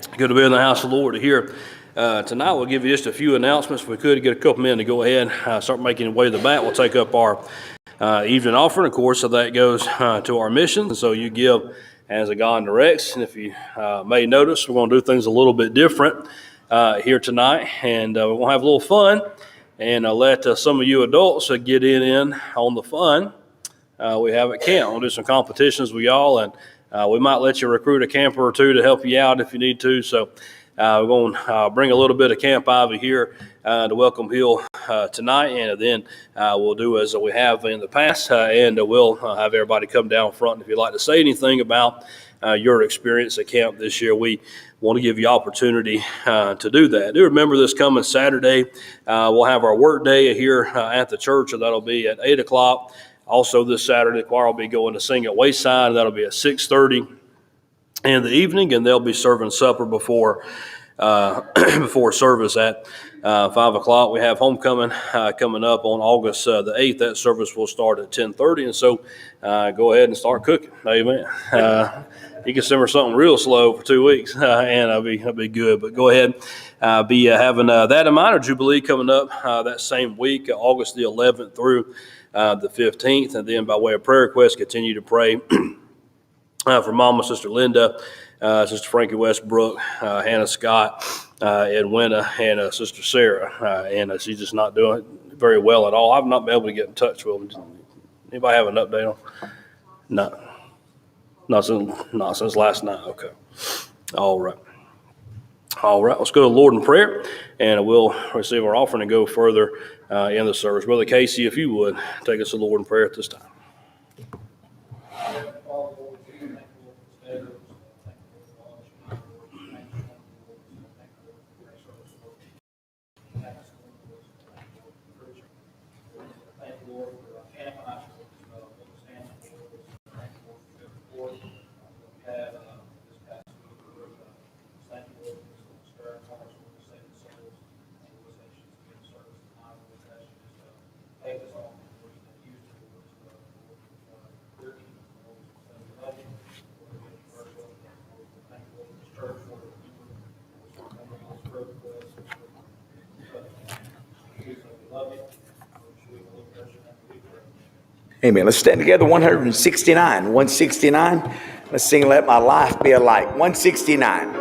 Good to be in the house of the Lord to hear. Tonight we'll give you just a few announcements. If we could get a couple men to go ahead start making your way to the back. We'll take up our evening offering, of course, so that goes to our mission. And so you give as a God directs. And if you may notice, we're going to do things a little bit different here tonight. And we're going to have a little fun and let some of you adults get in on the fun we have at camp. We'll do some competitions with y'all, and we might let you recruit a camper or two to help you out if you need to. So we're going to bring a little bit of Camp Ivy here to Welcome Hill tonight, and then we'll do as we have in the past, and we'll have everybody come down front. And if you'd like to say anything about your experience at camp this year, we want to give you opportunity to do that. Do remember this coming Saturday, we'll have our work day here at the church, and that'll be at 8 o'clock. Also this Saturday, the choir will be going to sing at Wayside, and that'll be at 6:30 in the evening, and they'll be serving supper before before service at 5 o'clock. We have homecoming coming up on August the 8th. That service will start at 10:30, and so go ahead and start cooking. Amen. You can simmer something real slow for 2 weeks, and that'll be good. But go ahead, be having that in mind. Our Jubilee coming up that same week, August the 11th through the 15th, and then by way of prayer request, continue to pray for Mama, Sister Linda, Sister Frankie Westbrook, Hannah Scott, Edwina, and Sister Sarah. And she's just not doing very well at all. I've not been able to get in touch with them. Anybody have an update on? No. Not since last night. Okay. All right. Let's go to the Lord in prayer, and we'll receive our offering and go further in the service. Brother Casey, if you would, take us to the Lord in prayer at this time. Amen. Let's stand together. 169. 169. Let's sing Let My Life Be a Light. 169.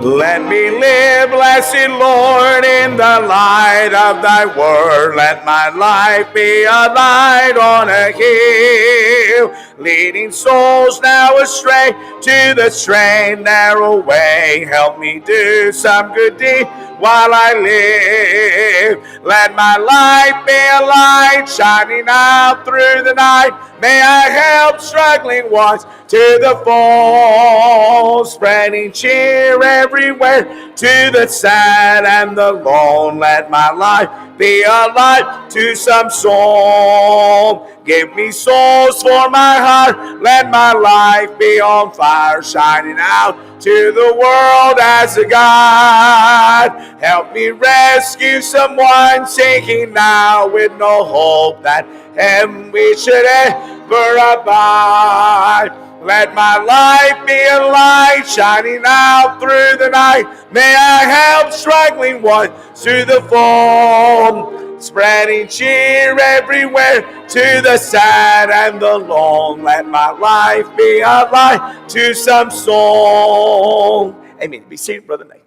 Let me live, blessed Lord, in the light of thy word. Let my life be a light on a hill, leading souls now astray to the straight narrow way. Help me do some good deed while I live. Let my light be a light shining out through the night. May I help struggling ones to the full, spreading cheer everywhere to the sad and the lone. Let my life be a light to some soul. Give me souls for my heart. Let my life be on fire, shining out to the world as a guide. Help me rescue someone sinking now with no hope that heaven we should ever abide. Let my life be a light shining out through the night. May I help struggling ones to the full, spreading cheer everywhere to the sad and the lone. Let my life be a light to some soul. Amen. Be seated, Brother Nathan.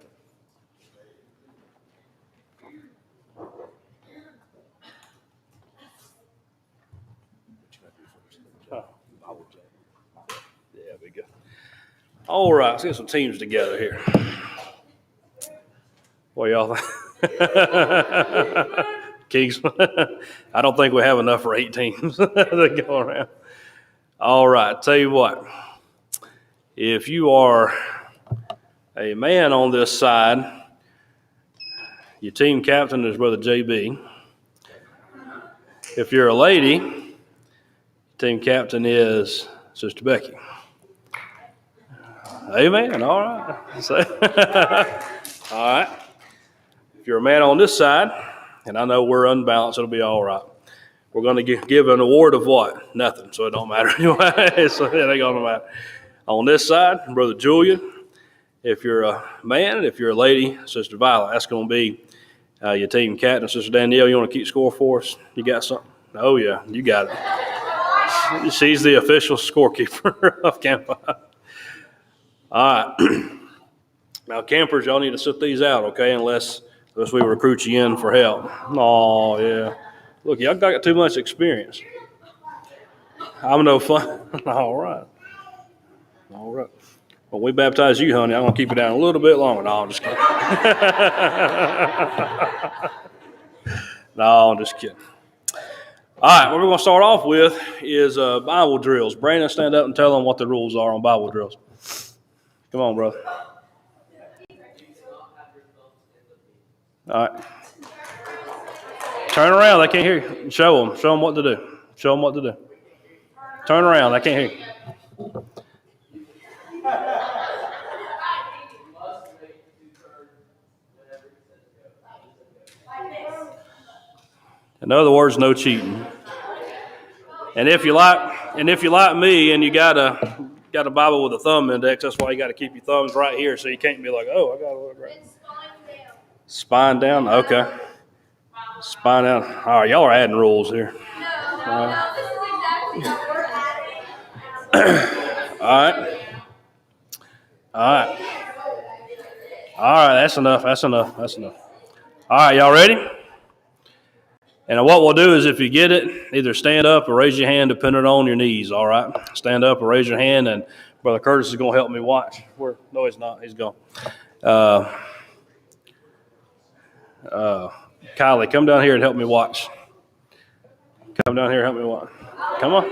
All right, let's get some teams together here. What y'all think? Kings? I don't think we have enough for 8 teams that go around. All right, tell you what. If you are a man on this side, your team captain is Brother JB. If you're a lady, team captain is Sister Becky. Amen. All right. All right. If you're a man on this side, and I know we're unbalanced, it'll be all right. We're going to give an award of what? Nothing. So it don't matter anyway. So it ain't going to matter. On this side, Brother Julian. If you're a man, if you're a lady, Sister Violet. That's going to be your team captain. Sister Danielle, you want to keep score for us? You got something? Oh, yeah, you got it. She's the official scorekeeper of Camp 5. All right. Now, campers, y'all need to sit these out, okay, unless we recruit you in for help. Oh, yeah. Look, y'all got too much experience. I'm no fun. All right. All right. When we baptize you, honey, I'm going to keep it down a little bit longer. No, I'm just kidding. No, I'm just kidding. All right, what we're going to start off with is Bible drills. Brandon, stand up and tell them what the rules are on Bible drills. Come on, brother. All right. Turn around. They can't hear you. Show them. Show them what to do. Show them what to do. Turn around. I can't hear you. In other words, no cheating. And if you like me and you got a Bible with a thumb index, that's why you got to keep your thumbs right here so you can't be like, oh, I got to look right. Spine down? Okay. Spine down. All right, y'all are adding rules here. No, this is exactly what we're adding. All right. All right. All right, that's enough. That's enough. That's enough. All right, y'all ready? And what we'll do is if you get it, either stand up or raise your hand depending on your knees, all right? Stand up or raise your hand, and Brother Curtis is going to help me watch. No, he's not. He's gone. Kylie, come down here and help me watch. Come down here and help me watch. Come on.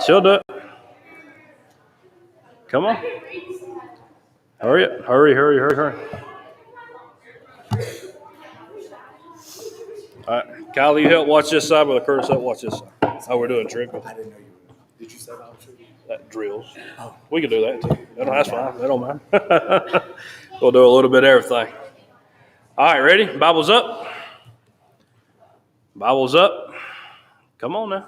She'll do it. Come on. Hurry up. Hurry. All right. Kylie, you help watch this side, Brother Curtis help watch this side. Oh, we're doing trick. I didn't know you were. Did you say that was true? That drills. Oh. We can do that too. That's fine. That don't matter. We'll do a little bit of everything. All right, ready? Bibles up. Bibles up. Come on now.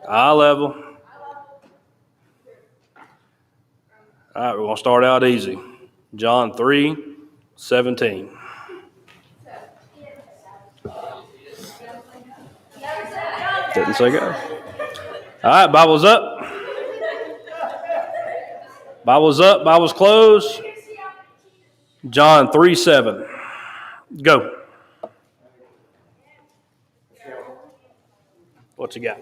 Eye level. All right, we're going to start out easy. John 3:17. Didn't say go. All right, Bibles up. Bibles up, Bibles closed. John 3:7. Go. What you got?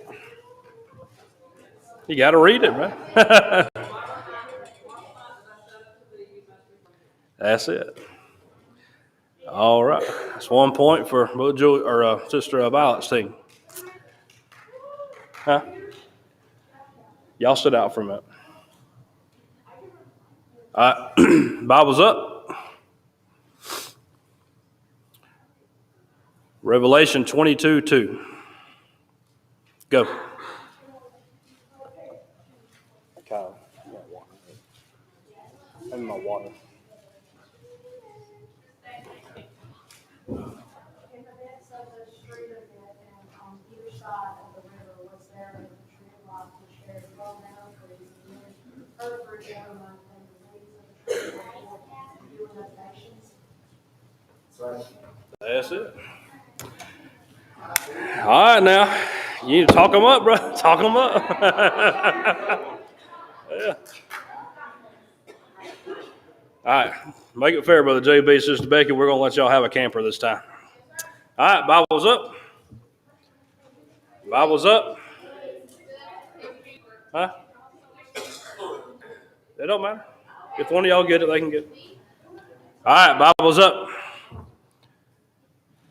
You got to read it, right? That's it. All right. That's 1 point for Sister Violet's team. Huh? Y'all sit out for a minute. All right. Bible's up. Revelation 22:2. Go. Kyle, you got water. Give me my water. In the midst of the street of it, and on either side of the river was there a tree of life which bears 12 manner of trees, and herb for its aroma, and the leaves of the tree were for healing of nations. That's it. All right, now. You need to talk them up, bro. Talk them up. Yeah. All right. Make it fair, Brother JB, Sister Becky. We're going to let y'all have a camper this time. All right. Bible's up. Bible's up. Huh? It don't matter. If one of y'all get it, they can get it. All right. Bible's up.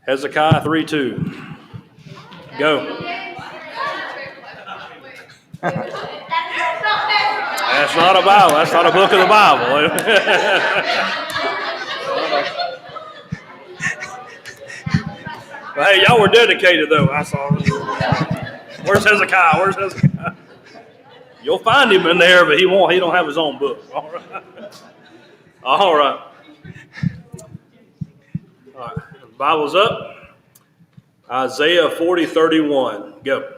Hezekiah 3:2. Go. That's not a Bible. That's not a book of the Bible. But hey, y'all were dedicated, though. I saw. Where's Hezekiah? Where's Hezekiah? You'll find him in there, but he won't. He don't have his own book. All right. All right. All right. Bible's up. Isaiah 40:31. Go.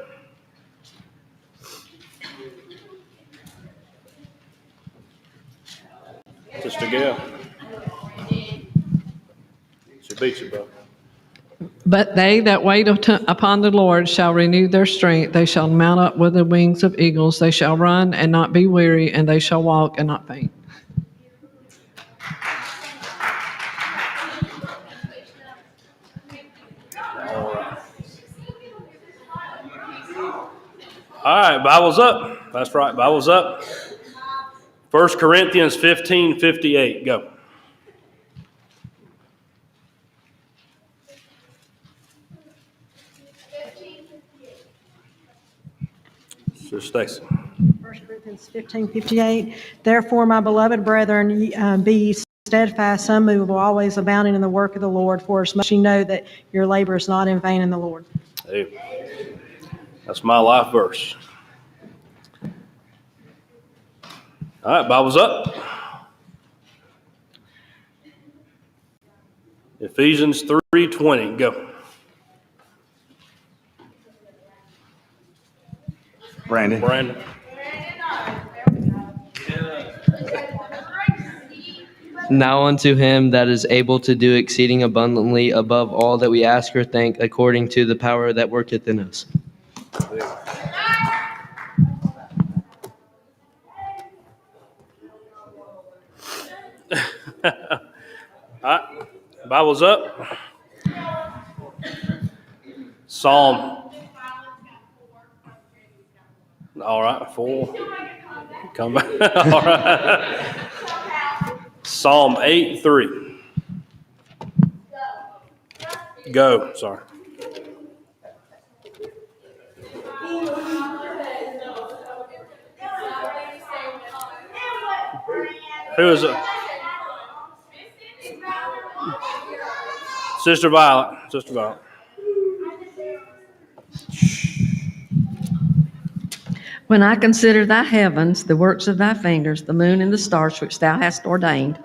Sister Gail. She beat you, bro. But they that wait upon the Lord shall renew their strength. They shall mount up with the wings of eagles. They shall run and not be weary, and they shall walk and not faint. All right, Bible's up. That's right, Bible's up. 1 Corinthians 15:58. Go. Sister Stacy. 1 Corinthians 15:58. Therefore, my beloved brethren, be ye steadfast, unmovable, always abounding in the work of the Lord, for as much ye know that your labor is not in vain in the Lord. Hey, that's my life verse. All right, Bible's up. Ephesians 3:20. Go. Brandon. Now unto him that is able to do exceeding abundantly above all that we ask or think, according to the power that worketh in us. All right, Bible's up. Psalm. All right, 4. Come back. All right. Psalm 8:3. Go. Sorry. Who is it? Sister Violet. Sister Violet. When I consider thy heavens, the works of thy fingers, the moon and the stars which thou hast ordained.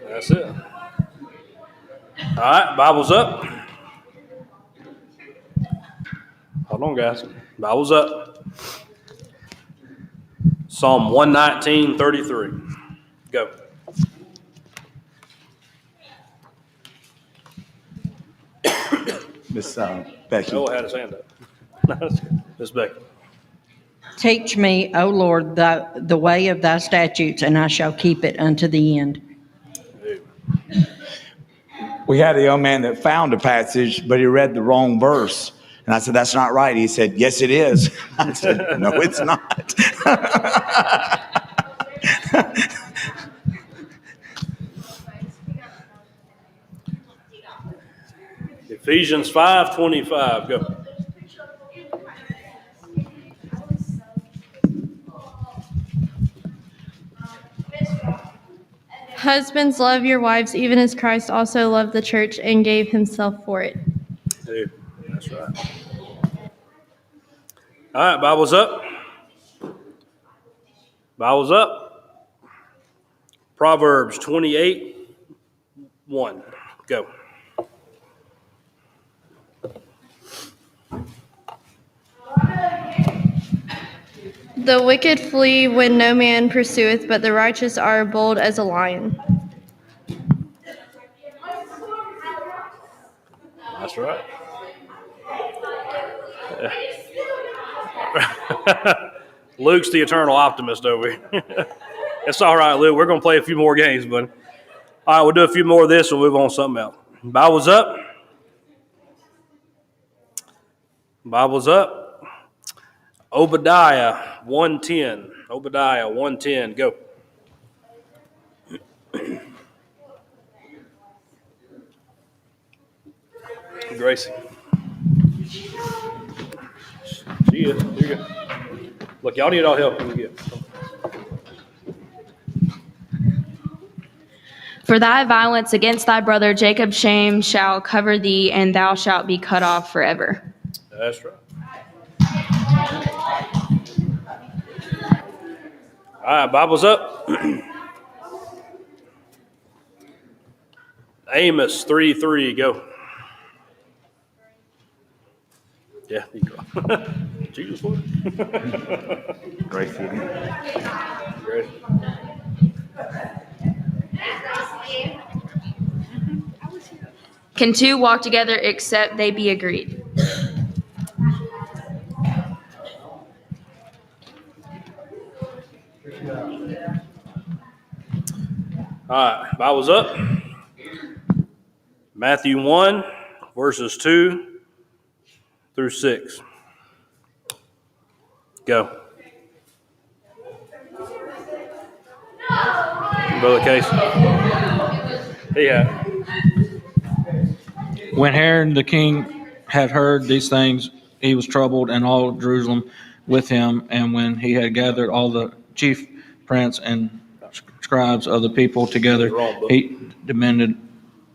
That's it. All right, Bible's up. Hold on, guys. Bible's up. Psalm 119:33. Go. Miss Becky. Noah had his hand up. Miss Becky. Teach me, O Lord, the way of thy statutes, and I shall keep it unto the end. We had a young man that found a passage, but he read the wrong verse. And I said, that's not right. He said, yes, it is. I said, no, it's not. Ephesians 5:25. Go. Husbands, love your wives, even as Christ also loved the church and gave himself for it. Dude, that's right. All right, Bible's up. Bible's up. Proverbs 28:1. Go. The wicked flee when no man pursueth, but the righteous are bold as a lion. That's right. Luke's the eternal optimist over here. It's all right, Luke. We're going to play a few more games, buddy. All right, we'll do a few more of this. We'll move on to something else. Bible's up. Bible's up. Obadiah 1:10. Obadiah 1:10. Go. Gracie. She is. Here you go. Look, y'all need all help you get. For thy violence against thy brother Jacob's shame shall cover thee, and thou shalt be cut off forever. That's right. All right, Bible's up. Amos 3:3, go. Yeah, you go. Jesus, what? Great feeling. Great. Can two walk together except they be agreed? All right, Bible's up. Matthew 1, verses 2 through 6. Go. Brother Casey. Yeah. When Herod the king had heard these things, he was troubled, and all Jerusalem with him. And when he had gathered all the chief princes and scribes of the people together, he demanded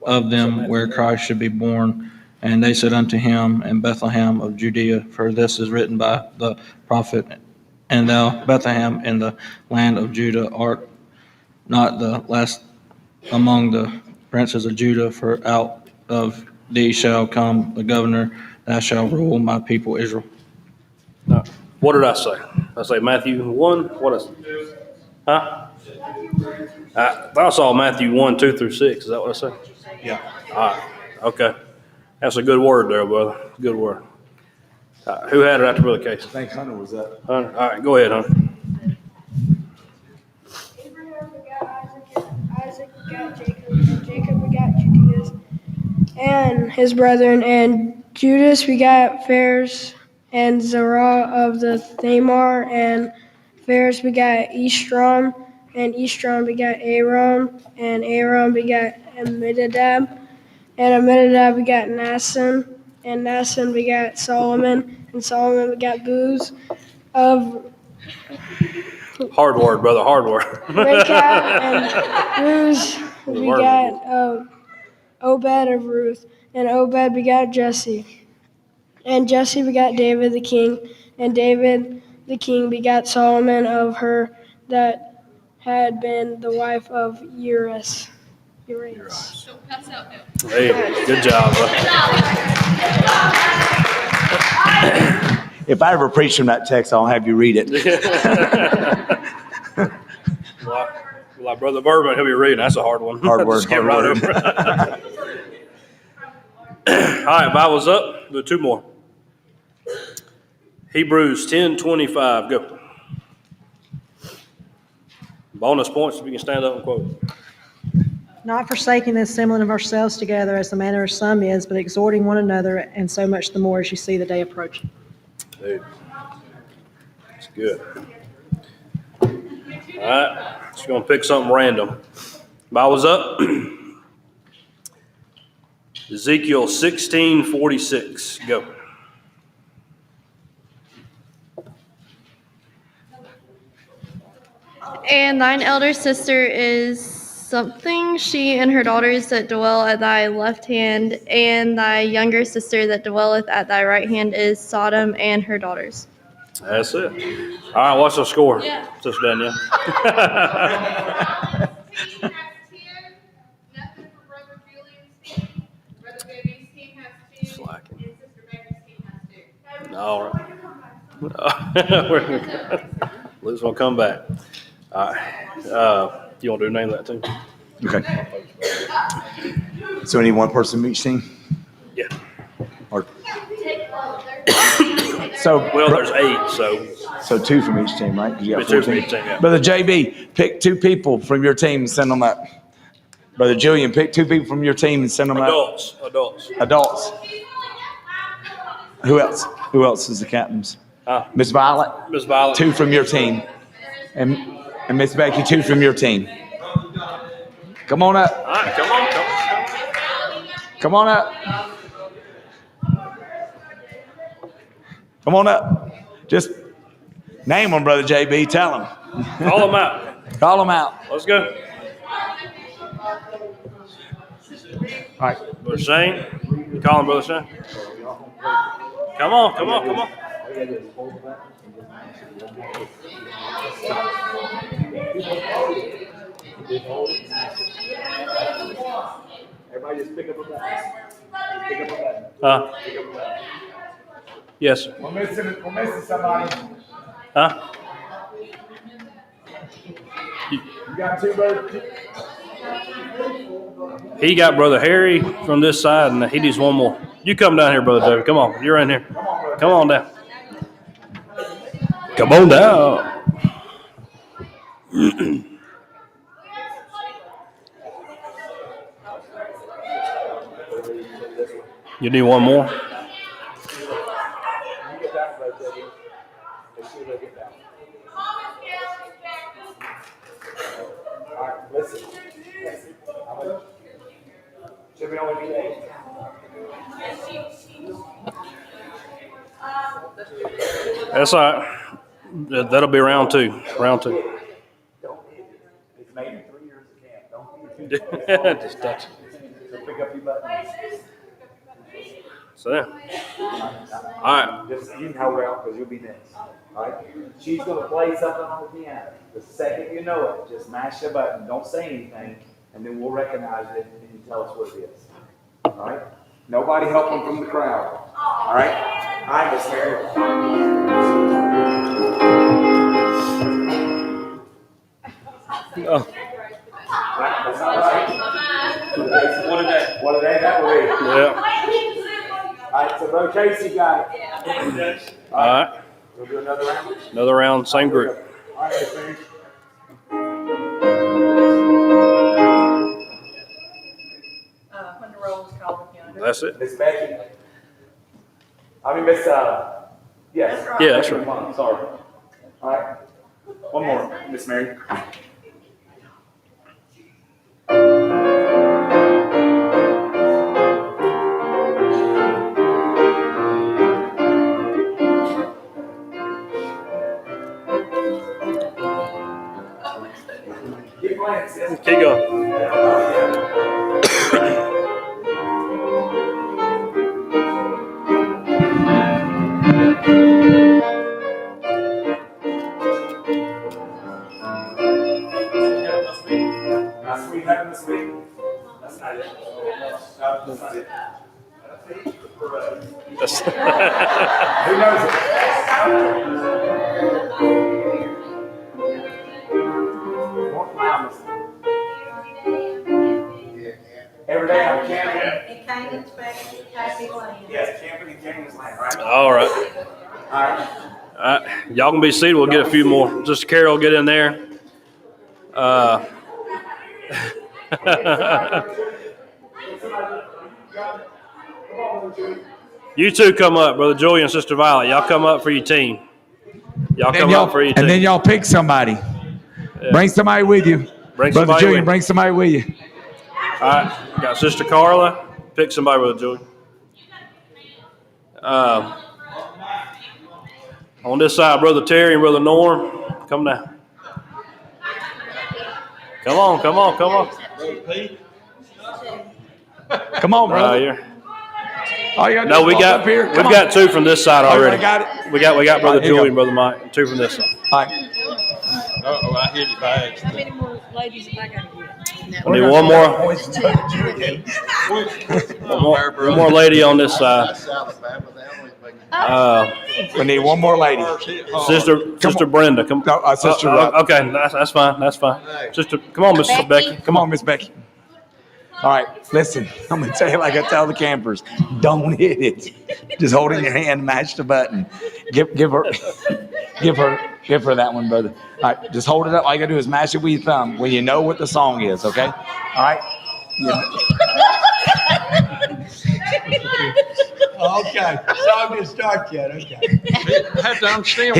of them where Christ should be born. And they said unto him, in Bethlehem of Judea, for this is written by the prophet, and thou, Bethlehem, in the land of Judah, art not the last among the princes of Judah, for out of thee shall come the governor that shall rule my people Israel. No. What did I say? I say Matthew 1? What is it? Huh? I saw Matthew 1, 2 through 6. Is that what I said? Yeah. All right. Okay. That's a good word there, brother. Good word. Who had it after Brother Casey? I think Hunter was up. Hunter? All right, go ahead, Hunter. Abraham begat Isaac, and Isaac begat Jacob, and Jacob begat Judas and his brethren, and Judas begat Phares and Zerah of the Thamar, and Phares begat Eshtron, and Eshtron begat Aram, and Aram begat Amminadab, and Amminadab begat Naasson, and Naasson begat Solomon, and Solomon begat Booz of Hard word, brother. Hard word. Rechab, and Booz begat Obed of Ruth, and Obed begat Jesse. And Jesse begat David the king, and David the king begat Solomon of her that had been the wife of Urias. Hey, good job, bro. If I ever preach from that text, I'll have you read it. Like Brother Bourbon, he'll be reading. That's a hard one. Hard word, Just get hard right word. over it. All right, Bible's up. Do two more. Hebrews 10:25. Go. Bonus points if you can stand up and quote. Not forsaking the assembling of ourselves together as the manner of some is, but exhorting one another, and so much the more as you see the day approaching. Dude, that's good. All right, just gonna pick something random. Bible's up. Ezekiel 16:46. Go. And thine elder sister is something, she and her daughters that dwell at thy left hand, and thy younger sister that dwelleth at thy right hand is Sodom and her daughters. That's it. All right, what's the score? Yeah. Just done, yeah. Slacking. All right. Luke's gonna come back. All right. You want to name that too? Okay. So any one person from each team? Yeah. Or so Well, there's 8, so two from each team, right? 'Cause you got Two 14. from each team, yeah. Brother JB, pick 2 people from your team and send them up. Brother Julian, pick 2 people from your team and send them up. Adults. Who else? Who else is the captains? Miss Violet. Miss Violet. 2 from your team, and Miss Becky, 2 from your team. Come on up. All right, come on. Come on up. Come on up. Just name them, Brother JB. Tell them. Call them out. Call them out. Let's go. All right. Brother Shane. You call him Brother Shane? Come on. Somebody just pick up a button. Pick up a button. Pick up a button. Yes, sir. We're missing somebody. Huh? You got two brothers? He got Brother Harry from this side, and he needs one more. You come down here, Brother David. Come on. You're in here. Come on down. Come on down. You need one more? Listen. Should we only be 8? That's all right. That'll be round 2. Round 2. It's maybe 3 years of camp. Don't be too close. Just touch. Pick up your buttons. So, all right. Just you can hold her out because you'll be next. All right. She's gonna play something on the piano. The second you know it, just mash the button. Don't say anything, and then we'll recognize it and you tell us what it is. All right. Nobody helping from the crowd. All right. All right, Miss Mary. Oh. That's not right. What a day that would be. Yeah. All right, so Brother Casey got it. All right. We'll do another round. Another round, same group. All right, Miss Mary. When the roll is called again. That's it. Miss Becky. I mean, Miss, yes. Yeah, that's right. Come on, sorry. All right. One more, Miss Mary. Keep playing, sis. Keep going. Not sweet, having the sweet. That's not it. No, that's not it. That's Who knows it? Every day I'm camping. In Canaan's happy land. Yes, camping in Canaan's land, right? all right. All right. All right. Y'all can be seated. We'll get a few more. Sister Carol, get in there. You two come up, Brother Joey and Sister Violet. Y'all come up for your team. Y'all come up for your team. And then y'all pick somebody. Bring somebody with you. Bring Brother somebody Julian, with. bring somebody with you. All right. Got Sister Carla. Pick somebody, Brother Joey. On this side, Brother Terry and Brother Norm. Come down. Come on, come on, come on. Come on, brother. Here. All you gotta do No, is we walk got up here. we've Come on. got 2 from this side already. got it? We got Brother All right, here you Julie go. and Brother Mike. 2 from this side. All right. Oh, I hit it by accident. How many more ladies have I got to get? We need one more. One more lady on this side. That's Alabama. They always make it. We need one more lady. Sister Brenda, come. No, Sister Rob. Okay, that's fine. That's fine. Sister, come on, Miss Becky. Come on, Miss Becky. All right, listen. I'm gonna tell you like I tell the campers: don't hit it. Just hold it in your hand, match the button. Give her that one, brother. All right, just hold it up. All you gotta do is match it with your thumb when you know what the song is. Okay. All right. Okay, song didn't start yet. Okay. Had to understand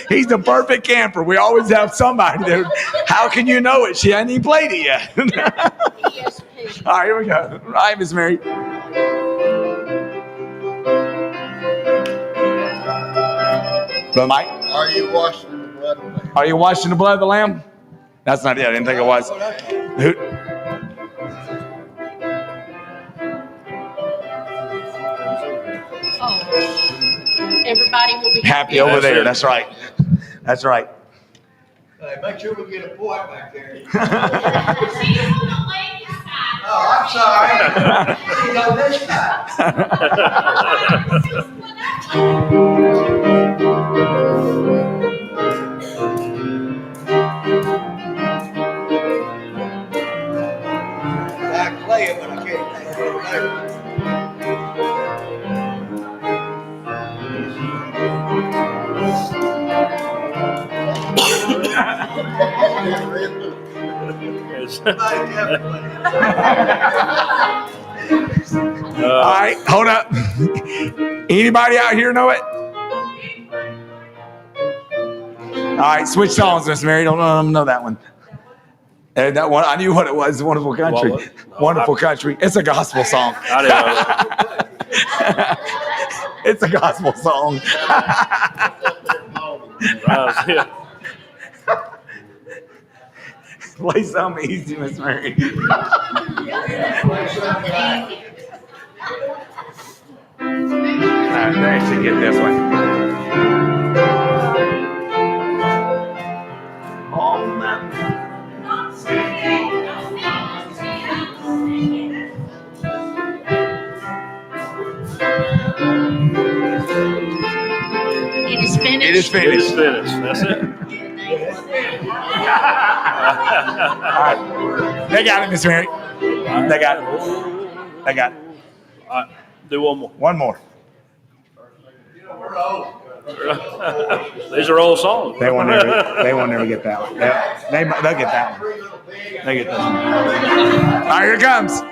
He's a perfect camper. We always have somebody there. How can you know it? She hasn't even played it yet. All right, here we go. All right, Miss Mary. Brother Mike. Are you washing the blood of the Lamb? Are you washing the blood of the Lamb? That's not it. I didn't think it was. Who? Everybody will be Happy over there. That's right. That's right. Hey, make sure we get a point back there. She's on the ladies' side. Oh, I'm sorry. She's on this side. I can play it, but I can't play it. All right, hold up. Anybody out here know it? All right, switch songs, Miss Mary. Don't let them know that one. And that one, I knew what it was. Wonderful Country. Wonderful Country. It's a gospel song. I didn't know. It's a gospel song. Yeah. Play something easy, Miss Mary. I should get this one. It is finished. It is It finished. is finished. That's it. All right. They got it, Miss Mary. They got it. They got it. All right. Do one more. One more. These are old songs. They won't never get that one. They'll get that one. They get that one. All right, here it comes.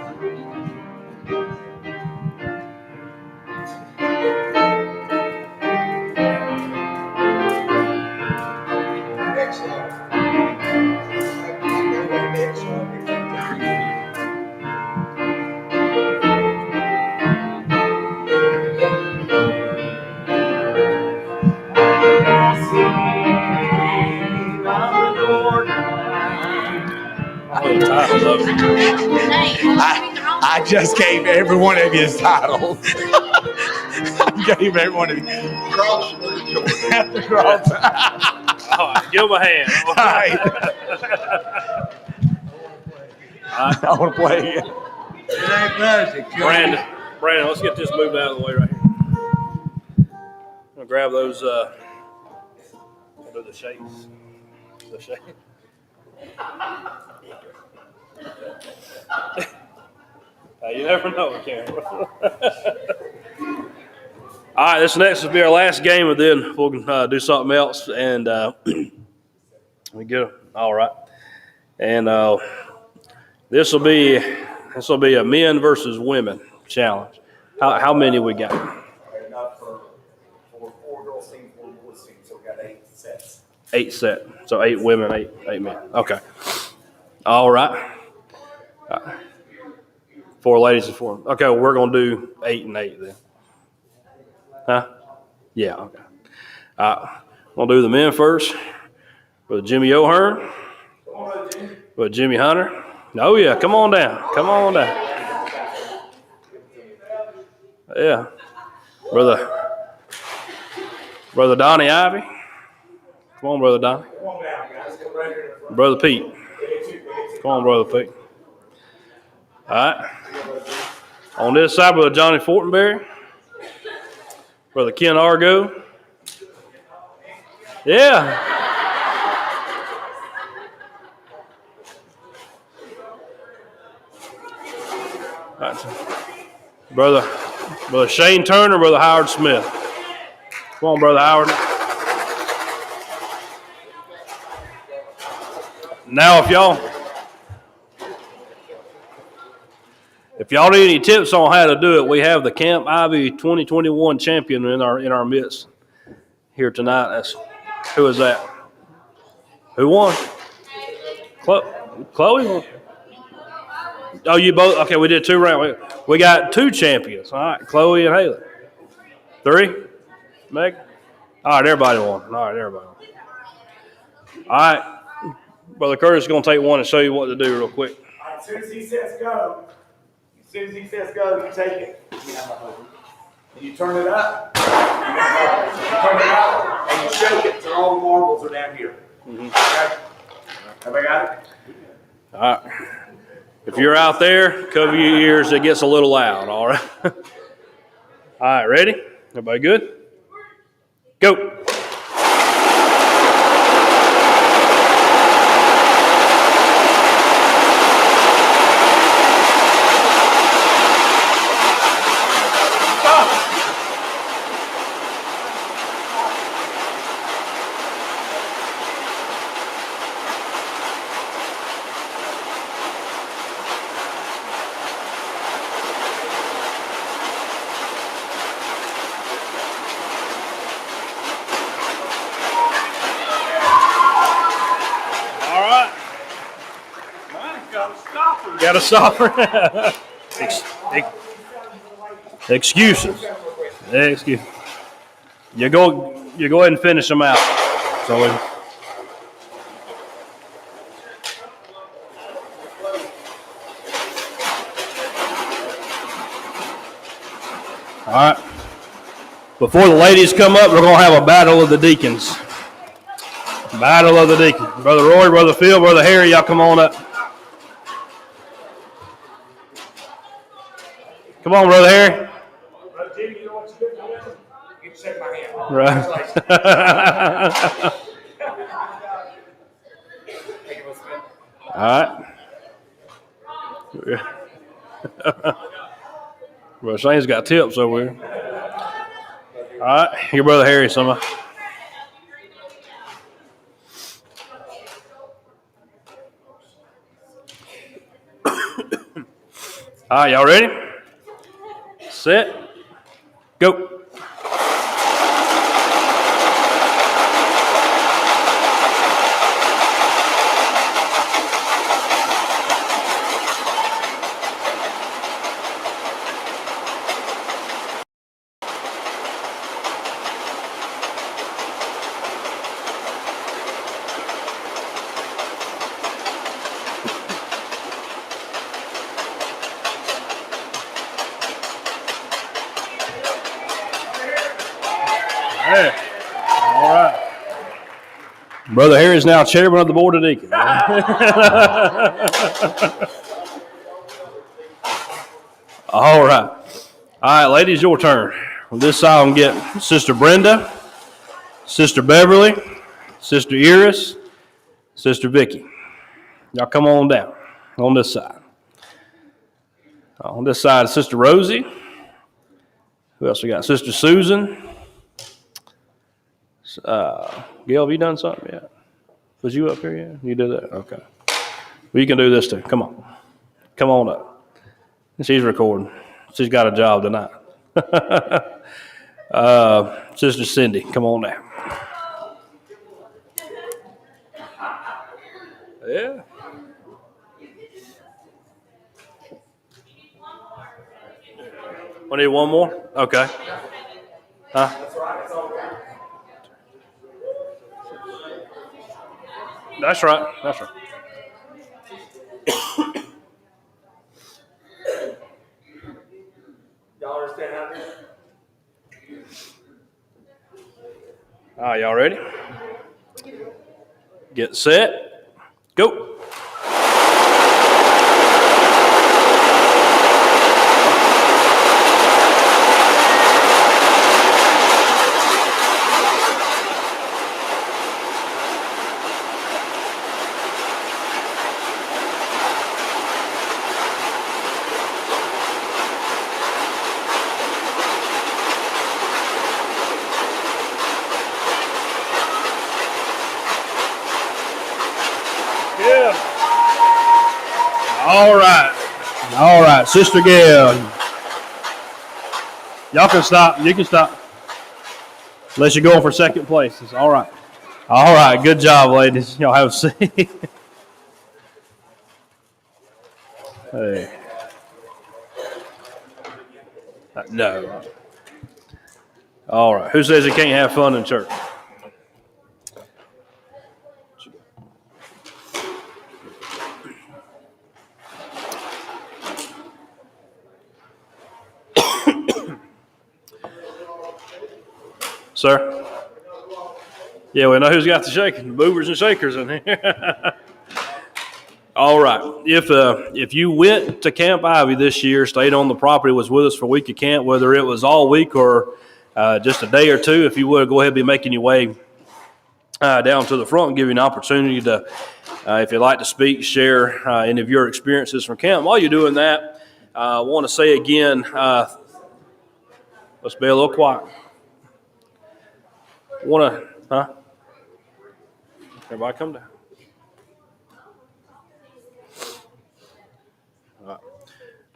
I just gave every one of you his title. I gave every one of you. Cross with the joy. The cross. All right, give him a hand. All right. I want to play again. It ain't music. Brandon, let's get this moved out of the way right here. I'm gonna grab those. What are the shakes? The shake. You never know, Karen. All right, this next will be our last game, and then we'll do something else, and we get all right. And this will be a men versus women challenge. How many we got? Enough for 4 girls team, 4 boys team, so we got 8 sets. 8 set. So 8 women, 8 men. Okay. All right. 4 ladies and 4. Okay, well, we're gonna do 8 and 8 then. Huh? Yeah. Okay. We'll do the men first. With Jimmy O'Hearn. With Jimmy Hunter. Oh yeah, come on down. Come on down. Yeah. Brother Donnie Ivy. Come on, Brother Donnie. Come on down, guys. Come right here in the front. Brother Pete. Come on, Brother Pete. All right. On this side, Brother Johnny Fortenberry. Brother Ken Argo. Yeah. All right. Brother Shane Turner, Brother Howard Smith. Come on, Brother Howard. Now, if y'all need any tips on how to do it, we have the Camp Ivy 2021 champion in our midst here tonight. Who is that? Who won? Chloe won. Oh, you both? Okay, we did 2 rounds. We got 2 champions. All right, Chloe and Haley. 3? Meg? All right, everybody won. All right, everybody won. All right. Brother Curtis is going to take one and show you what to do real quick. All right, as soon as he says go, you take it. And you turn it up. You turn it up and you shake it till all the marbles are down here. Okay. Everybody got it? All right. If you're out there, cover your ears. It gets a little loud, all right? All right, ready? Everybody good? Go. All right. Got to stop her. Excuses. Excuse. You go ahead and finish them out. So. All right. Before the ladies come up, we're going to have a battle of the deacons. Battle of the deacons. Brother Roy, Brother Phil, Brother Harry, y'all come on up. Come on, Brother Harry. Brother Jimmy, you know what you do? You can shake my hand. Right. All right. Brother Shane's got tips over here. All right, your Brother Harry, somebody. All right, y'all ready? Set. Go. Hey. All right. Brother Harry is now chairman of the Board of Deacons. All right. All right, ladies, your turn. On this side, I'm going to get Sister Brenda, Sister Beverly, Sister Iris, Sister Vicky. Y'all come on down on this side. On this side is Sister Rosie. Who else we got? Sister Susan. Gail, have you done something yet? Was you up here yet? You did that? Okay. Well, you can do this too. Come on. Come on up. She's recording. She's got a job tonight. Sister Cindy, come on down. Yeah. We need one more? Okay. Huh? That's right. That's right. Y'all understand how this? All right, y'all ready? Get set. Go. Yeah. All right. All right. Sister Gail. Y'all can stop. You can stop. Unless you're going for second place. It's all right. All right. Good job, ladies. Y'all have a seat. Hey. No. All right. Who says you can't have fun in church? Sir? Yeah, we know who's got the shaking, the movers and shakers in here. All right. If you went to Camp Ivy this year, stayed on the property, was with us for a week of camp, whether it was all week or just a day or two, if you would, go ahead and be making your way down to the front and give you an opportunity to, if you'd like to speak, share any of your experiences from camp. While you're doing that, I want to say again, let's be a little quiet. Everybody come down.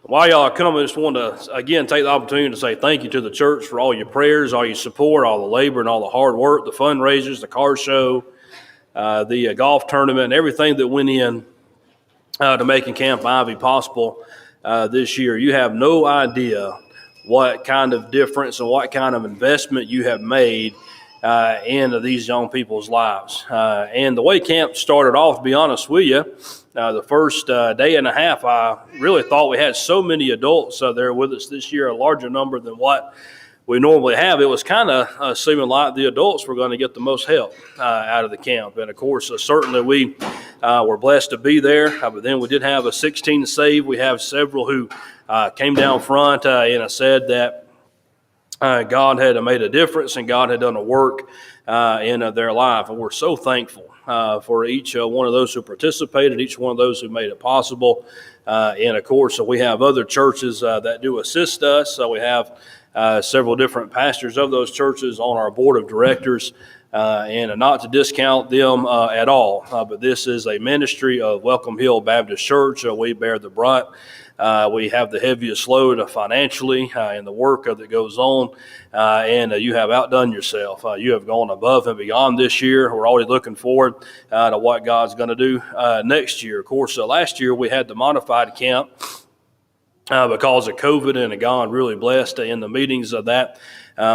While y'all are coming, I just want to, again, take the opportunity to say thank you to the church for all your prayers, all your support, all the labor, and all the hard work, the fundraisers, the car show, the golf tournament, and everything that went in to making Camp Ivy possible this year. You have no idea what kind of difference and what kind of investment you have made into these young people's lives. And the way camp started off, to be honest with you, the first day and a half, I really thought we had so many adults there with us this year, a larger number than what we normally have. It was kind of seeming like the adults were going to get the most help out of the camp. And of course, certainly we were blessed to be there. But then we did have a 16 save. We have several who came down front and said that God had made a difference and God had done a work in their life. And we're so thankful for each one of those who participated, each one of those who made it possible. And of course, we have other churches that do assist us. So we have several different pastors of those churches on our board of directors. And not to discount them at all, but this is a ministry of Welcome Hill Baptist Church. We bear the brunt. We have the heaviest load financially in the work that goes on, and you have outdone yourself. You have gone above and beyond this year. We're already looking forward to what God's going to do next year. Of course, last year we had the modified camp because of COVID, and God really blessed in the meetings of that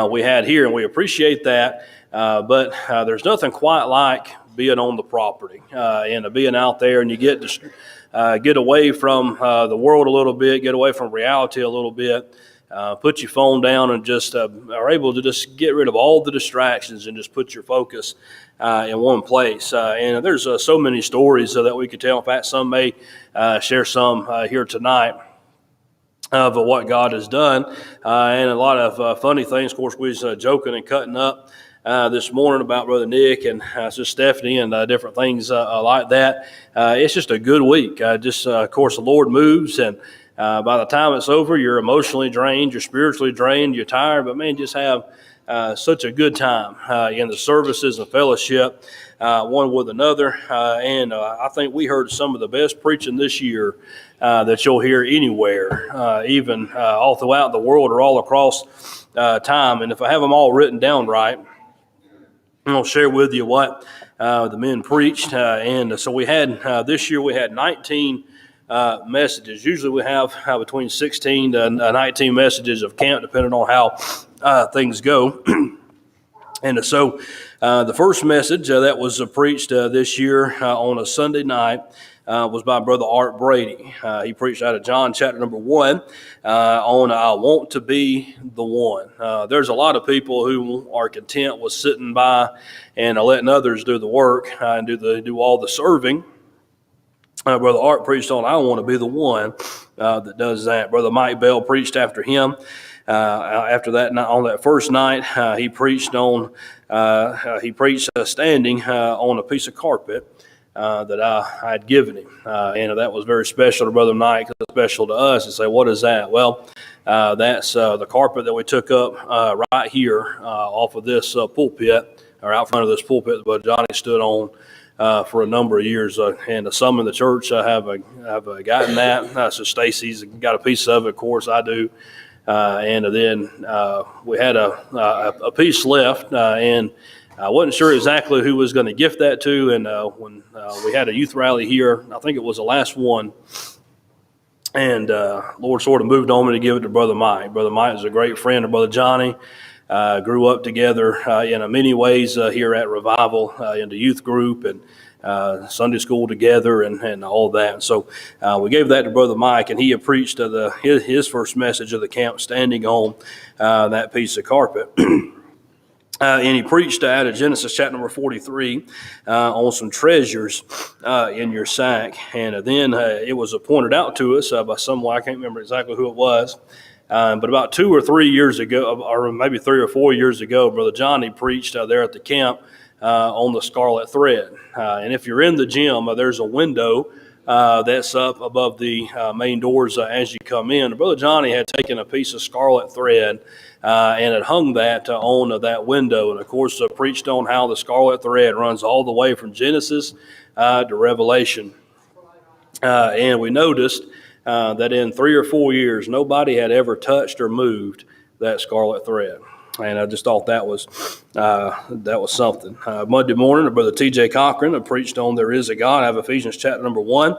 we had here, and we appreciate that. But there's nothing quite like being on the property and being out there, and you get to get away from the world a little bit, get away from reality a little bit, put your phone down, and just are able to just get rid of all the distractions and just put your focus in one place. And there's so many stories that we could tell. In fact, some may share some here tonight of what God has done, and a lot of funny things. Of course, we was joking and cutting up this morning about Brother Nick and Sister Stephanie and different things like that. It's just a good week. Of course, the Lord moves, and by the time it's over, you're emotionally drained, you're spiritually drained, you're tired, but man, just have such a good time in the services and fellowship one with another. And I think we heard some of the best preaching this year that you'll hear anywhere, even all throughout the world or all across time. And if I have them all written down right, I'm going to share with you what the men preached. And so we had, this year we had 19 messages. Usually we have between 16 to 19 messages of camp, depending on how things go. And so the first message that was preached this year on a Sunday night was by Brother Art Brady. He preached out of John chapter number 1 on I want to be the one. There's a lot of people who are content with sitting by and letting others do the work and do all the serving. Brother Art preached on I want to be the one that does that. Brother Mike Bell preached after him. After that, on that first night, he preached standing on a piece of carpet that I had given him, and that was very special to Brother Mike, special to us. And say, what is that? Well, that's the carpet that we took up right here off of this pulpit, or out front of this pulpit that Brother Johnny stood on for a number of years, and some in the church have gotten that. So Stacy's got a piece of it, of course I do. And then we had a piece left, and I wasn't sure exactly who was going to gift that to. And when we had a youth rally here, I think it was the last one, and Lord sort of moved on me to give it to Brother Mike. Brother Mike is a great friend of Brother Johnny. Grew up together in many ways here at Revival, in the youth group and Sunday school together and all that. And so we gave that to Brother Mike, and he had preached his first message of the camp standing on that piece of carpet. And he preached out of Genesis chapter number 43 on some treasures in your sack. And then it was pointed out to us by someone, I can't remember exactly who it was, but about 2 or 3 years ago, or maybe 3 or 4 years ago, Brother Johnny preached there at the camp on the scarlet thread. And if you're in the gym, there's a window that's up above the main doors as you come in. Brother Johnny had taken a piece of scarlet thread and had hung that on that window, and of course preached on how the scarlet thread runs all the way from Genesis to Revelation. And we noticed that in 3 or 4 years, nobody had ever touched or moved that scarlet thread. And I just thought that was something. Monday morning, Brother T.J. Cochran preached on There Is a God out of Ephesians chapter number 1.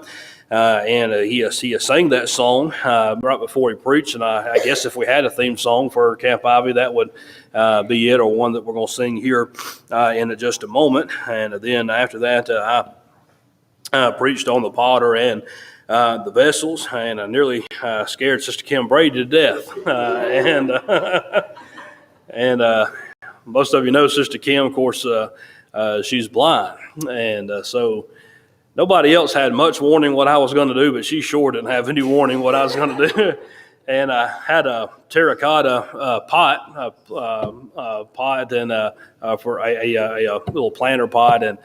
And he sang that song right before he preached. And I guess if we had a theme song for Camp Ivy, that would be it, or one that we're going to sing here in just a moment. And then after that, I preached on the potter and the vessels, and I nearly scared Sister Kim Brady to death. And most of you know Sister Kim, of course, she's blind. And so nobody else had much warning what I was going to do, but she sure didn't have any warning what I was going to do. And I had a terracotta pot and for a little planter pot, and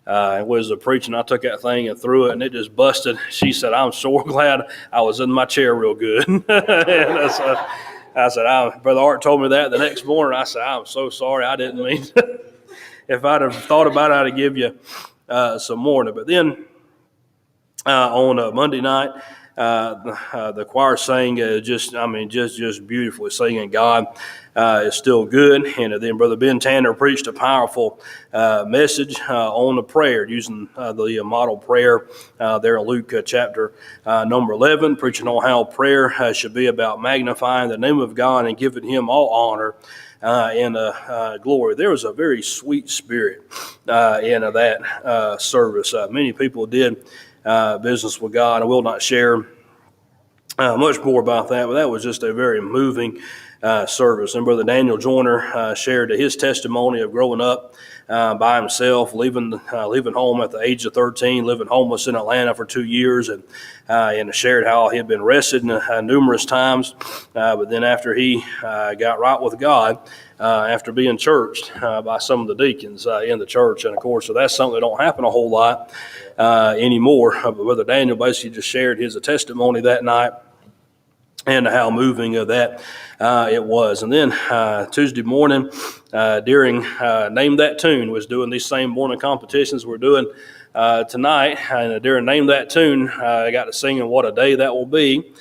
it was preaching. I took that thing and threw it, and it just busted. She said, "I'm so glad I was in my chair real good." And I said, Brother Art told me that the next morning. I said, "I'm so sorry. I didn't mean to." If I'd have thought about it, I'd give you some warning. But then on Monday night, the choir sang just beautifully, singing "God is Still Good." And then Brother Ben Tanner preached a powerful message on the prayer, using the model prayer there in Luke chapter number 11, preaching on how prayer should be about magnifying the name of God and giving Him all honor and glory. There was a very sweet spirit in that service. Many people did business with God. I will not share much more about that, but that was just a very moving service. And Brother Daniel Joyner shared his testimony of growing up by himself, leaving home at the age of 13, living homeless in Atlanta for 2 years, and shared how he had been arrested numerous times. But then after he got right with God, after being churched by some of the deacons in the church, and of course, so that's something that don't happen a whole lot anymore. But Brother Daniel basically just shared his testimony that night and how moving that it was. And then Tuesday morning, during Name That Tune, was doing these same morning competitions we're doing tonight. And during Name That Tune, I got to sing What a Day That Will Be.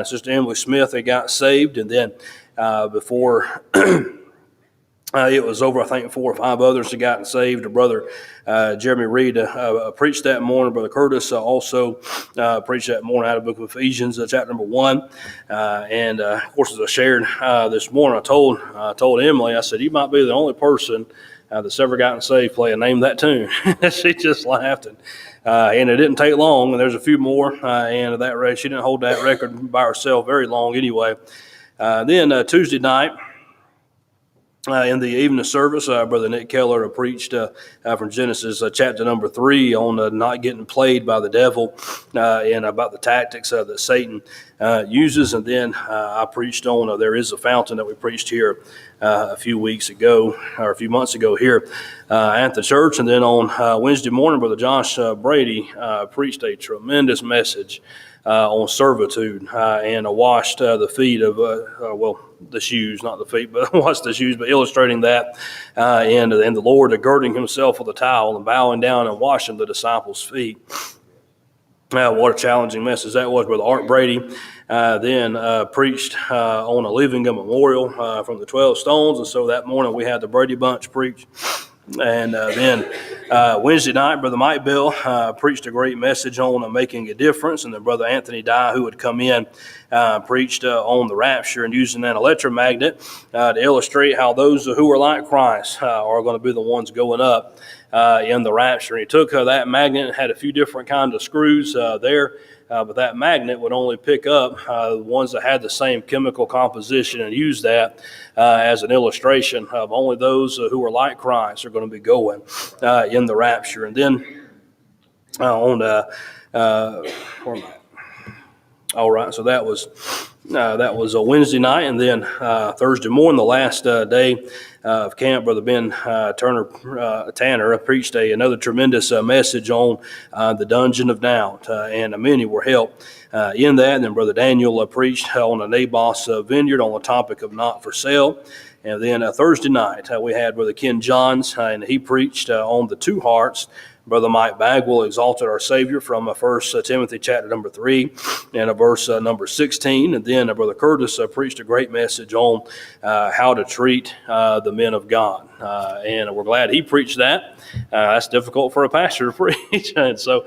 Sister Emily Smith had got saved, and then before it was over, I think 4 or 5 others had gotten saved. Brother Jeremy Reed preached that morning. Brother Curtis also preached that morning out of the book of Ephesians, chapter number 1. And of course, as I shared this morning, I told Emily, I said, "You might be the only person that's ever gotten saved playing Name That Tune." She just laughed. And it didn't take long, and there's a few more. And at that rate, she didn't hold that record by herself very long anyway. Then Tuesday night, in the evening service, Brother Nick Keller preached from Genesis chapter number 3 on not getting played by the devil and about the tactics that Satan uses. And then I preached on There Is a Fountain that we preached here a few months ago here at the church. And then on Wednesday morning, Brother Josh Brady preached a tremendous message on servitude and washed the feet of, the shoes, not the feet, but washed the shoes, but illustrating that and the Lord girding himself with a towel and bowing down and washing the disciples' feet. What a challenging message that was. Brother Art Brady then preached on a living a memorial from the 12 Stones, and so that morning we had the Brady Bunch preach. And then Wednesday night, Brother Mike Bell preached a great message on making a difference. And then Brother Anthony Dye, who had come in, preached on the rapture and using an electromagnet to illustrate how those who are like Christ are going to be the ones going up in the rapture. And he took that magnet and had a few different kinds of screws there. But that magnet would only pick up the ones that had the same chemical composition, and use that as an illustration of only those who are like Christ are going to be going in the rapture. And then where am I? All right, so that was a Wednesday night, and then Thursday morning, the last day of camp, Brother Ben Tanner preached another tremendous message on the dungeon of doubt, and many were helped in that. And then Brother Daniel preached on the Naboth's vineyard on the topic of not for sale. And then Thursday night, we had Brother Ken Johns, and he preached on the two hearts. Brother Mike Bagwell exalted our Savior from 1 Timothy chapter number 3 and verse number 16. And then Brother Curtis preached a great message on how to treat the men of God. And we're glad he preached that. That's difficult for a pastor to preach. And so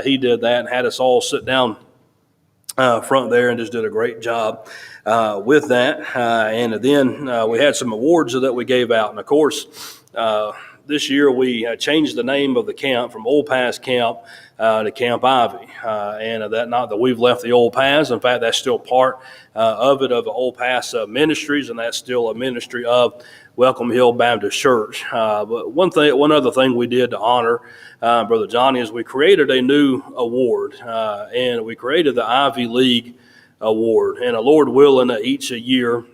he did that and had us all sit down front there and just did a great job with that. And then we had some awards that we gave out. And of course, this year we changed the name of the camp from Old Paths Camp to Camp Ivy. And that not that we've left the Old Paths. In fact, that's still part of it, of the Old Paths Ministries, and that's still a ministry of Welcome Hill Baptist Church. But one other thing we did to honor Brother Johnny is we created a new award, and we created the Ivy League Award. And Lord willing, each year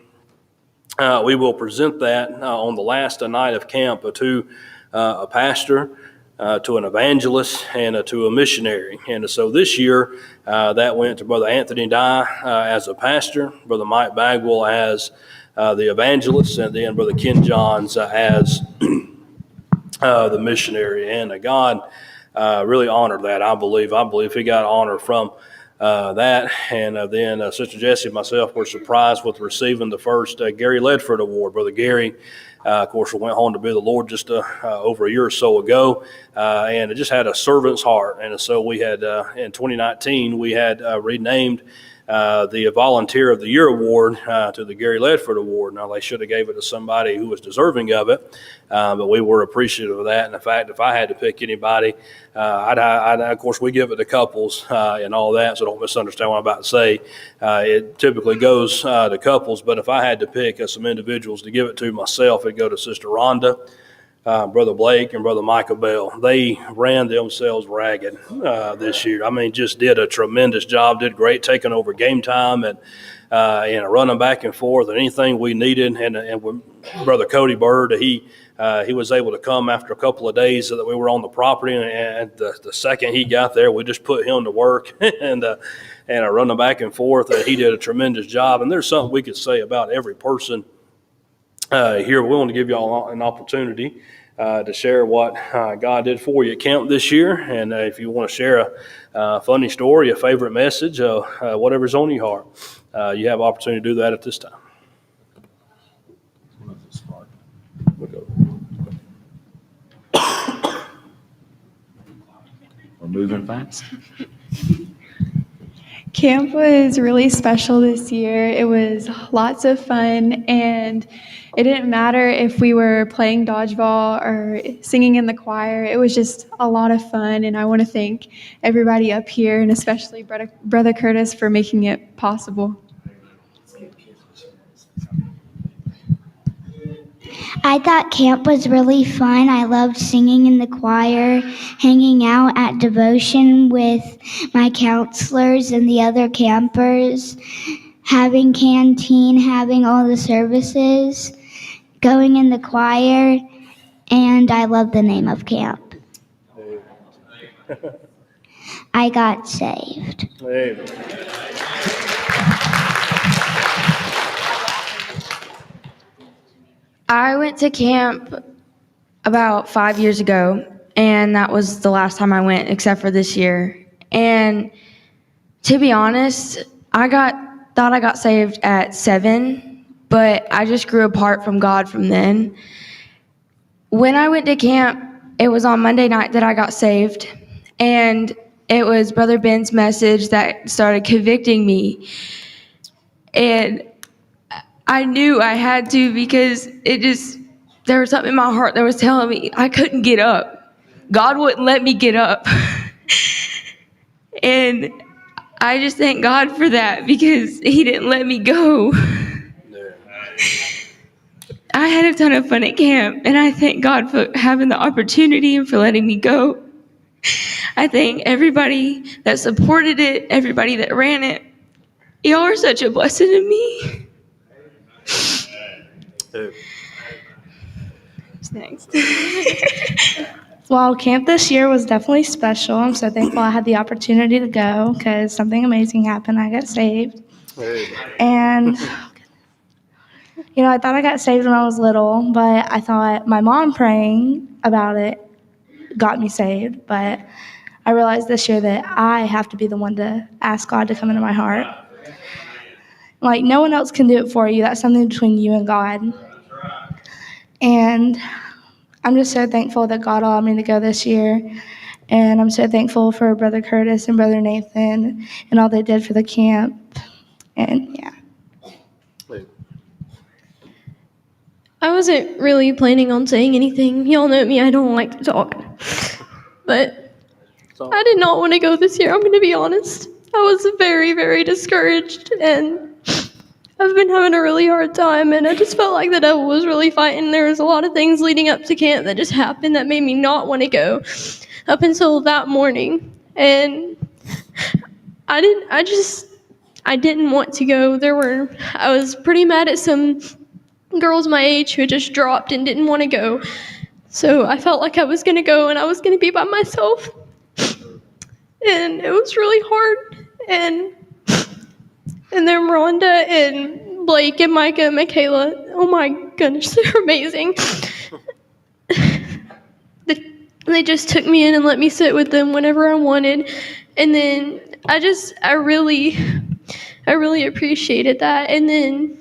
we will present that on the last night of camp to a pastor, to an evangelist, and to a missionary. And so this year that went to Brother Anthony Dye as a pastor, Brother Mike Bagwell as the evangelist, and then Brother Ken Johns as the missionary. And God really honored that, I believe. I believe he got honor from that. And then Sister Jessie and myself were surprised with receiving the first Gary Ledford Award. Brother Gary, of course, went home to be the Lord just over a year or so ago, and it just had a servant's heart. And so we had, in 2019, we had renamed the Volunteer of the Year Award to the Gary Ledford Award. Now, they should have gave it to somebody who was deserving of it, but we were appreciative of that. And in fact, if I had to pick anybody, of course, we give it to couples and all that, so don't misunderstand what I'm about to say. It typically goes to couples, but if I had to pick some individuals to give it to myself, it'd go to Sister Rhonda, Brother Blake, and Brother Michael Bell. They ran themselves ragged this year. I mean, just did a tremendous job, did great taking over game time and running back and forth and anything we needed. And with Brother Cody Bird, he was able to come after a couple of days that we were on the property, and the second he got there, we just put him to work and running back and forth. He did a tremendous job. And there's something we could say about every person here. We want to give you all an opportunity to share what God did for you at camp this year. And if you want to share a funny story, a favorite message, whatever's on your heart, you have opportunity to do that at this time. We're moving fast. Camp was really special this year. It was lots of fun, and it didn't matter if we were playing dodgeball or singing in the choir. It was just a lot of fun, and I want to thank everybody up here, and especially Brother Curtis for making it possible. I thought camp was really fun. I loved singing in the choir, hanging out at devotion with my counselors and the other campers, having canteen, having all the services, going in the choir, and I love the name of camp. I got saved. I went to camp about 5 years ago, and that was the last time I went, except for this year. And to be honest, I thought I got saved at 7, but I just grew apart from God from then. When I went to camp, it was on Monday night that I got saved, and it was Brother Ben's message that started convicting me. And I knew I had to, because there was something in my heart that was telling me I couldn't get up. God wouldn't let me get up. And I just thank God for that because he didn't let me go. I had a ton of fun at camp, and I thank God for having the opportunity and for letting me go. I thank everybody that supported it, everybody that ran it. Y'all are such a blessing to me. Thanks. Well, camp this year was definitely special. I'm so thankful I had the opportunity to go because something amazing happened. I got saved. And, I thought I got saved when I was little, but I thought my mom praying about it got me saved. But I realized this year that I have to be the one to ask God to come into my heart. Like, no one else can do it for you. That's something between you and God. And I'm just so thankful that God allowed me to go this year. And I'm so thankful for Brother Curtis and Brother Nathan and all they did for the camp. And yeah. I wasn't really planning on saying anything. Y'all know me, I don't like to talk. But I did not want to go this year, I'm going to be honest. I was very, very discouraged, and I've been having a really hard time, and I just felt like the devil was really fighting. There was a lot of things leading up to camp that just happened that made me not want to go up until that morning. And I didn't want to go. I was pretty mad at some girls my age who had just dropped and didn't want to go. So I felt like I was going to go and I was going to be by myself. And it was really hard. And then Rhonda and Blake and Micah and Michaela, oh my goodness, they're amazing. They just took me in and let me sit with them whenever I wanted. And then I really appreciated that. And then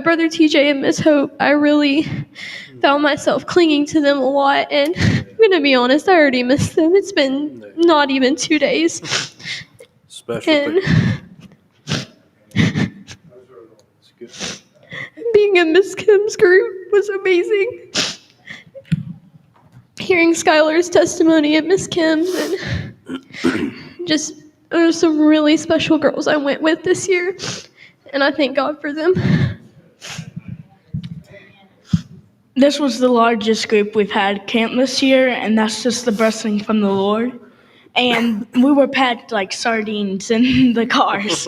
Brother TJ and Miss Hope, I really found myself clinging to them a lot. And I'm going to be honest, I already missed them. It's been not even 2 days. Special being in Miss Kim's group was amazing. Hearing Skylar's testimony at Miss Kim's, and just there's some really special girls I went with this year, and I thank God for them. This was the largest group we've had at camp this year, and that's just the blessing from the Lord. And we were packed like sardines in the cars.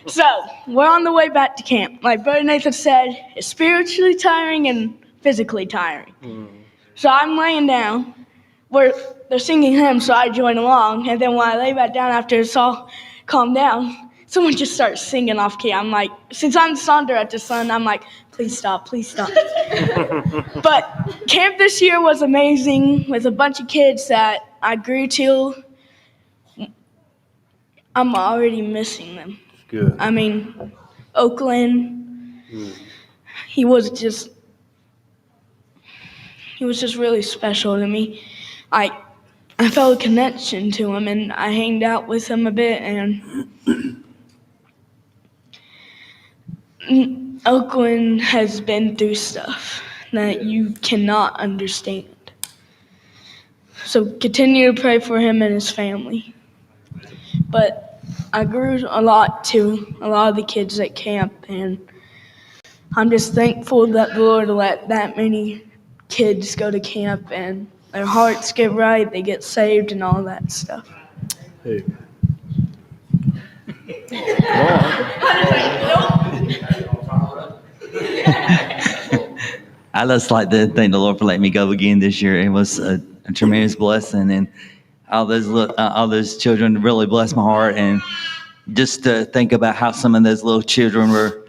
So we're on the way back to camp. Like Brother Nathan said, it's spiritually tiring and physically tiring. So I'm laying down. They're singing hymns, so I join along. And then when I lay back down after it's all calmed down, someone just starts singing off key. I'm like, since I'm the song director, son, I'm like, please stop, please stop. But camp this year was amazing with a bunch of kids that I grew to. I'm already missing them. Good. I mean, Oakland, he was just really special to me. I felt a connection to him, and I hanged out with him a bit, and Oakland has been through stuff that you cannot understand. So continue to pray for him and his family. But I grew a lot to a lot of the kids at camp, and I'm just thankful that the Lord let that many kids go to camp and their hearts get right, they get saved and all that stuff. Hey. I just like to thank the Lord for letting me go again this year. It was a tremendous blessing, and all those children really blessed my heart. And just to think about how some of those little children were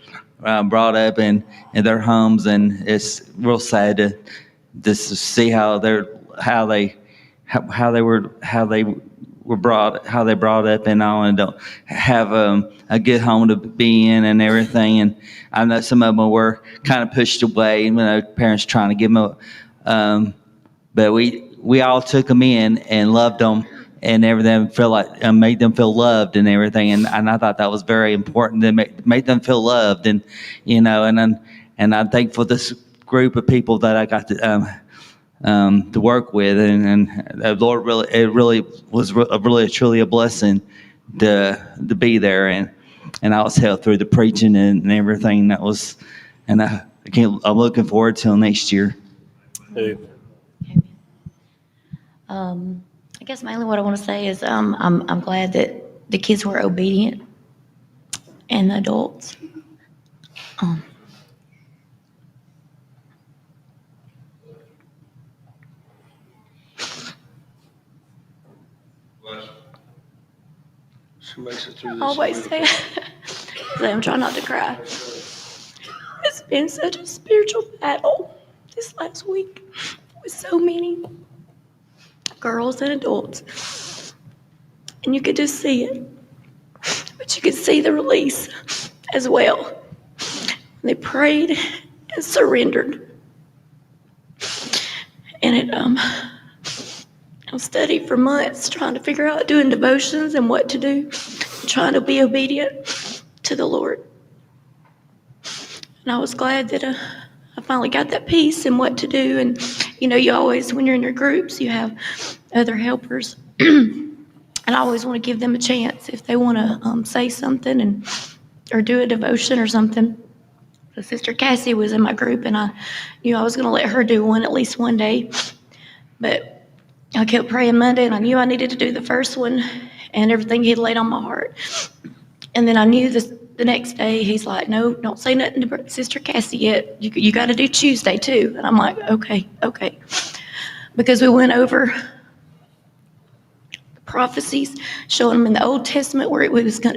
brought up in their homes, and it's real sad to just see how they were brought up and all, and don't have a good home to be in and everything. And I know some of them were kind of pushed away, parents trying to give them but we all took them in and loved them and everything, made them feel loved and everything. And I thought that was very important to make them feel loved. And, and I'm thankful this group of people that I got to work with, and the Lord really was truly a blessing to be there, and I was helped through the preaching and everything that was, and I'm looking forward till next year. Hey. I guess mainly what I want to say is I'm glad that the kids were obedient and the adults. She makes it through this. Always say I'm trying not to cry. It's been such a spiritual battle this last week with so many girls and adults. And you could just see it. But you could see the release as well. They prayed and surrendered. And I studied for months trying to figure out doing devotions and what to do, trying to be obedient to the Lord. And I was glad that I finally got that peace and what to do. And, you always, when you're in your groups, you have other helpers. And I always want to give them a chance if they want to say something or do a devotion or something. So Sister Cassie was in my group, and I knew I was going to let her do one at least one day. But I kept praying Monday, and I knew I needed to do the first one and everything he'd laid on my heart. And then I knew the next day, he's like, no, don't say nothing to Sister Cassie yet. You got to do Tuesday too. And I'm like, okay. Because we went over prophecies showing them in the Old Testament where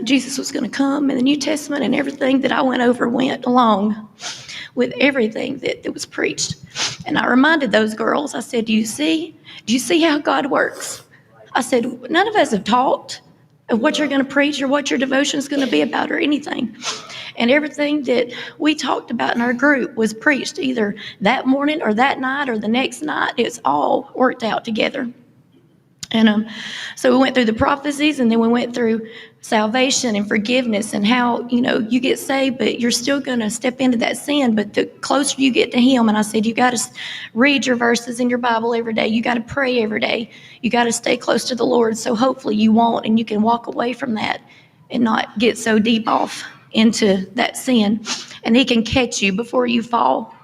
Jesus was going to come, and the New Testament, and everything that I went over went along with everything that was preached. And I reminded those girls, I said, do you see how God works? I said, none of us have talked of what you're going to preach or what your devotion is going to be about or anything. And everything that we talked about in our group was preached either that morning or that night or the next night. It's all worked out together. And so we went through the prophecies, and then we went through salvation and forgiveness and how, you get saved, but you're still going to step into that sin. But the closer you get to Him, and I said, you got to read your verses in your Bible every day. You got to pray every day. You got to stay close to the Lord. So hopefully you won't, and you can walk away from that and not get so deep off into that sin. And He can catch you before you fall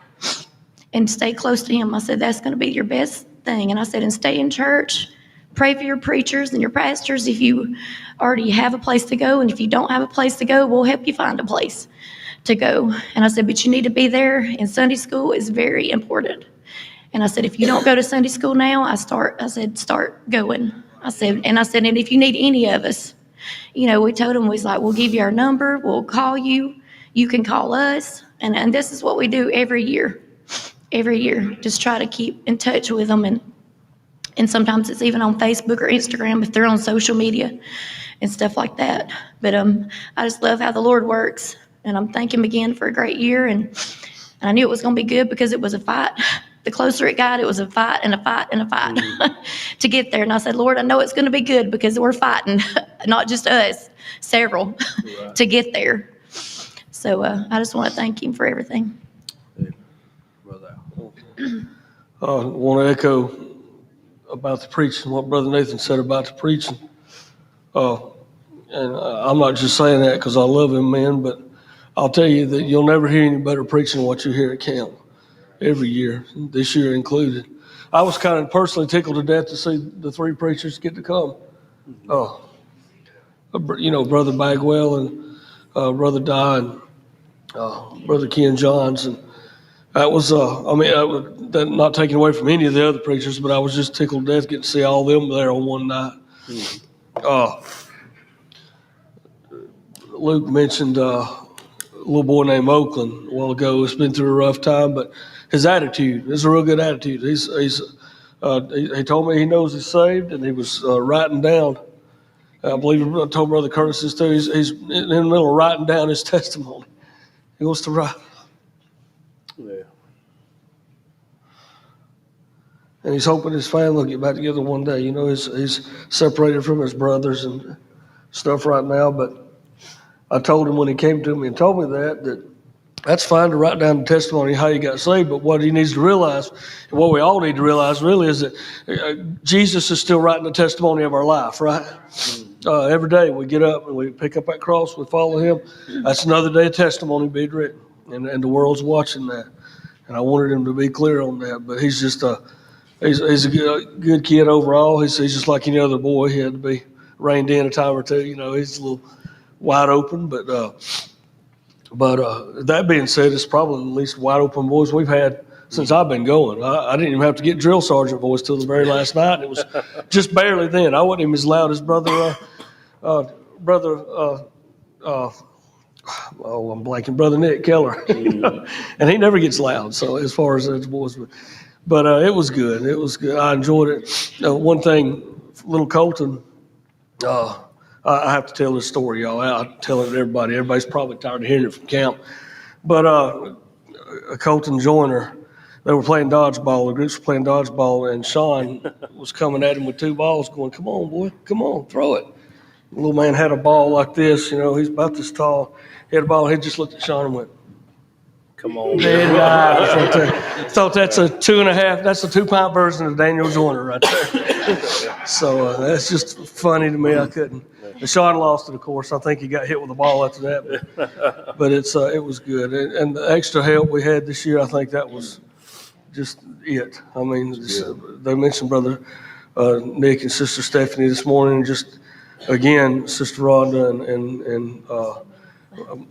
and stay close to Him. I said, that's going to be your best thing. And I said, and stay in church. Pray for your preachers and your pastors if you already have a place to go. And if you don't have a place to go, we'll help you find a place to go. And I said, but you need to be there. And Sunday school is very important. And I said, if you don't go to Sunday school now, start going. I said, and if you need any of us, we told them, we'll give you our number. We'll call you. You can call us. And this is what we do every year. Just try to keep in touch with them. And sometimes it's even on Facebook or Instagram if they're on social media and stuff like that. But I just love how the Lord works. And I'm thanking Him again for a great year. And I knew it was going to be good because it was a fight. The closer it got, it was a fight and a fight and a fight to get there. And I said, Lord, I know it's going to be good because we're fighting, not just us, several, to get there. So I just want to thank Him for everything. I want to echo about the preaching, what Brother Nathan said about the preaching. And I'm not just saying that because I love him, man, but I'll tell you that you'll never hear any better preaching than what you hear at camp every year, this year included. I was kind of personally tickled to death to see the three preachers get to come. Brother Bagwell and Brother Dye and Brother Ken Johns. And that was, not taking away from any of the other preachers, but I was just tickled to death getting to see all of them there on one night. Luke mentioned a little boy named Oakland a while ago. He's been through a rough time, but his attitude is a real good attitude. He told me he knows he's saved, and he was writing down. I believe I told Brother Curtis this too. He's in the middle of writing down his testimony. He wants to write. Yeah. And he's hoping his family will get back together one day. He's separated from his brothers and stuff right now. But I told him when he came to me and told me that that's fine to write down the testimony of how you got saved, but what he needs to realize, and what we all need to realize really, is that Jesus is still writing the testimony of our life, right? Every day we get up and we pick up that cross, we follow him. That's another day of testimony being written, and the world's watching that. And I wanted him to be clear on that, but he's just he's a good kid overall. He's just like any other boy. He had to be reined in a time or two. He's a little wide open, but that being said, it's probably the least wide open voice we've had since I've been going. I didn't even have to get drill sergeant voice till the very last night. And it was just barely then. I wasn't even as loud as Brother Nick Keller, and he never ges loud. So as far as those boys, but it was good. It was good. I enjoyed it. One thing, little Colton. I have to tell this story, y'all. I tell it to everybody. Everybody's probably tired of hearing it from camp. But Colton Joyner, they were playing dodgeball. The groups were playing dodgeball, and Sean was coming at him with 2 balls, going, "Come on, boy, come on, throw it." The little man had a ball like this, he's about this tall. He had a ball, he just looked at Sean and went, Come on. dead eye. Thought that's a 2.5, that's a 2-pint version of Daniel Joyner right there. So that's just funny to me. I couldn't. And Sean lost it, of course. I think he got hit with a ball after that. But it was good. And the extra help we had this year, I think that was just it. I mean, they mentioned Brother Nick and Sister Stephanie this morning. Just, again, Sister Rhonda and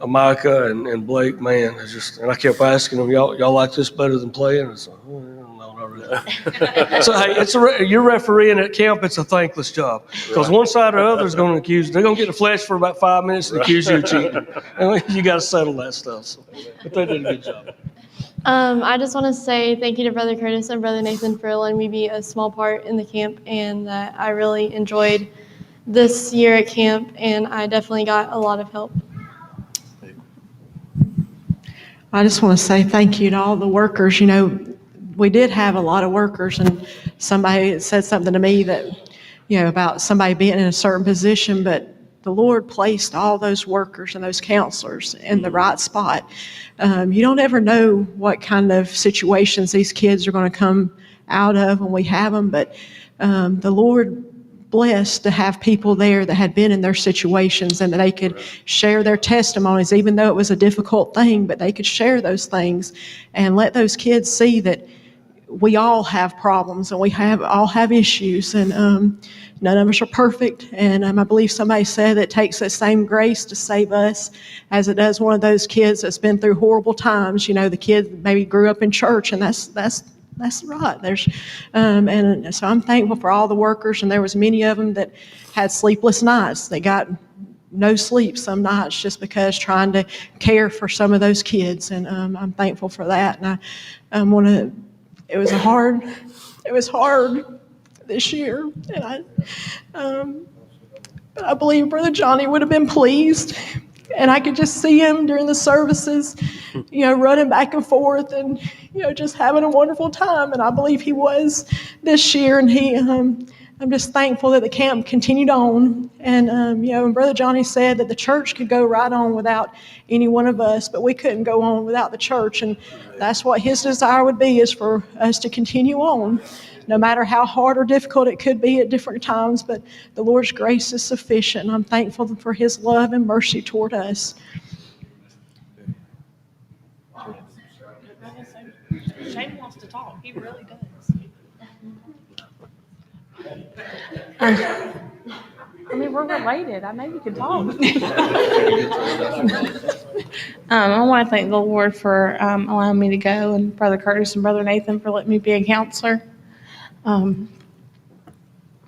Micah and Blake, man, it's just, and I kept asking them, y'all like this better than playing? And so, no, not really. So, hey, you're refereeing at camp, it's a thankless job. Because one side or the other is going to accuse, they're going to get the flesh for about 5 minutes and accuse you of cheating. And you got to settle that stuff. So, but they did a good job. I just want to say thank you to Brother Curtis and Brother Nathan for letting me be a small part in the camp, and that I really enjoyed this year at camp, and I definitely got a lot of help. I just want to say thank you to all the workers. We did have a lot of workers, and somebody said something to me that, about somebody being in a certain position, but the Lord placed all those workers and those counselors in the right spot. You don't ever know what kind of situations these kids are going to come out of when we have them, but the Lord blessed to have people there that had been in their situations and that they could share their testimonies, even though it was a difficult thing, but they could share those things and let those kids see that we all have problems and we all have issues, and none of us are perfect. And I believe somebody said it takes that same grace to save us as it does one of those kids that's been through horrible times. The kid maybe grew up in church, and that's right. And so I'm thankful for all the workers, and there was many of them that had sleepless nights. They got no sleep some nights just because trying to care for some of those kids, and I'm thankful for that. And it was hard this year, and but I believe Brother Johnny would have been pleased. And I could just see him during the services, running back and forth and, just having a wonderful time. And I believe he was this year. And I'm just thankful that the camp continued on. And, and Brother Johnny said that the church could go right on without any one of us, but we couldn't go on without the church. And that's what his desire would be, is for us to continue on, no matter how hard or difficult it could be at different times. But the Lord's grace is sufficient, and I'm thankful for his love and mercy toward us. Shane wants to talk. He really does. We're related. I know you can talk. I want to thank the Lord for allowing me to go, and Brother Curtis and Brother Nathan for letting me be a counselor. I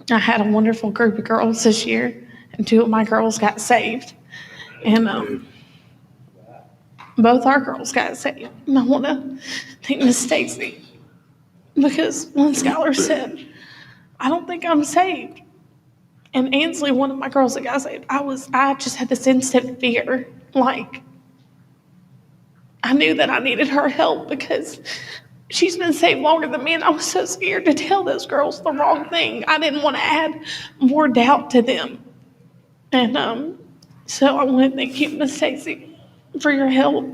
had a wonderful group of girls this year, and 2 of my girls got saved. And both our girls got saved. And I want to thank Miss Stacy, because when Skylar said, "I don't think I'm saved," and Ansley, one of my girls that got saved, I just had this instant fear. Like, I knew that I needed her help because she's been saved longer than me, and I was so scared to tell those girls the wrong thing. I didn't want to add more doubt to them. And so I want to thank you, Miss Stacy, for your help.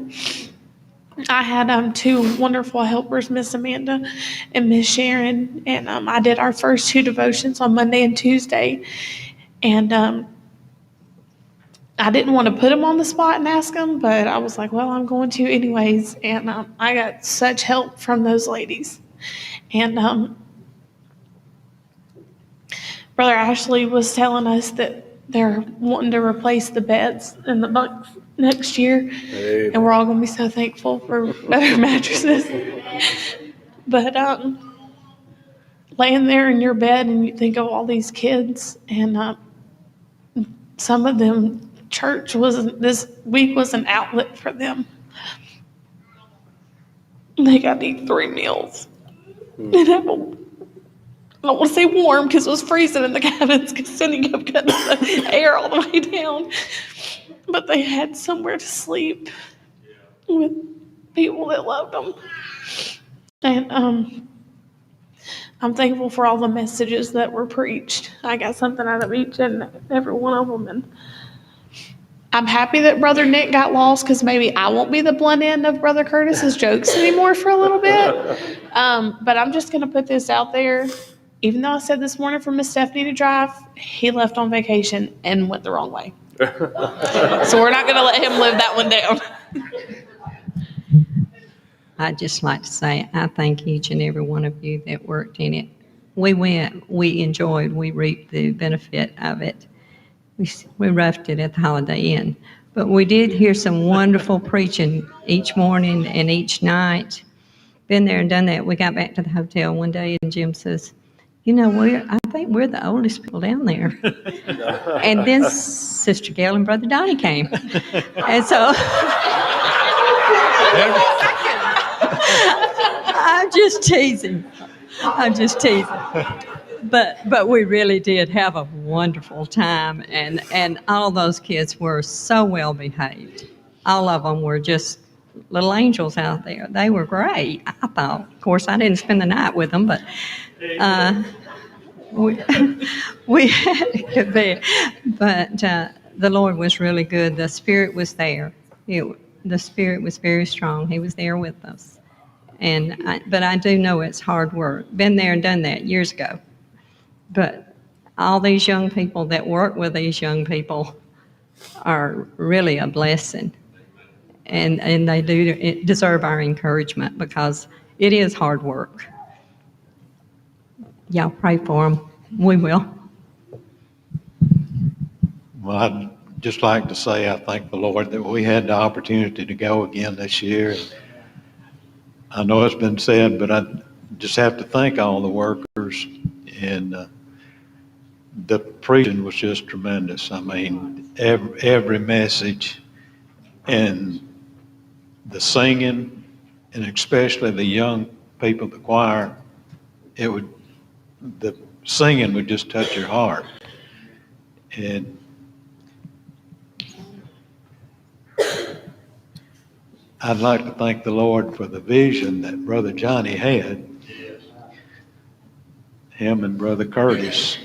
I had two wonderful helpers, Miss Amanda and Miss Sharon, and I did our first two devotions on Monday and Tuesday. And I didn't want to put them on the spot and ask them, but I was like, well, I'm going to anyways. And I got such help from those ladies. And Brother Ashley was telling us that they're wanting to replace the beds in the bunks next year. Hey. And we're all going to be so thankful for better mattresses. But laying there in your bed and you think of all these kids, and some of them, church this week was an outlet for them. They got to eat 3 meals. And have I don't want to say warm because it was freezing in the cabins because Cindy kept cutting the air all the way down. But they had somewhere to sleep with people that loved them. And I'm thankful for all the messages that were preached. I got something out of each and every one of them. And I'm happy that Brother Nick got lost because maybe I won't be the blunt end of Brother Curtis's jokes anymore for a little bit. But I'm just going to put this out there. Even though I said this morning for Miss Stephanie to drive, he left on vacation and went the wrong way. So we're not going to let him live that one down. I'd just like to say I thank each and every one of you that worked in it. We went, we enjoyed, we reaped the benefit of it. We roughed it at the Holiday Inn. But we did hear some wonderful preaching each morning and each night. Been there and done that. We got back to the hotel one day and Jim says, you know, I think we're the oldest people down there. And then Sister Gail and Brother Donnie came. And so I'm just teasing. But we really did have a wonderful time, and all those kids were so well behaved. All of them were just little angels out there. They were great, I thought. Of course, I didn't spend the night with them, but we had a good bed. But the Lord was really good. The Spirit was there. The Spirit was very strong. He was there with us. But I do know it's hard work. Been there and done that years ago. But all these young people that work with these young people are really a blessing. And they do deserve our encouragement because it is hard work. Y'all pray for them. We will. Well, I'd just like to say I thank the Lord that we had the opportunity to go again this year. I know it's been said, but I just have to thank all the workers, and the preaching was just tremendous. I mean, every message and the singing, and especially the young people, the choir, the singing would just touch your heart. And I'd like to thank the Lord for the vision that Brother Johnny had. Him and Brother Curtis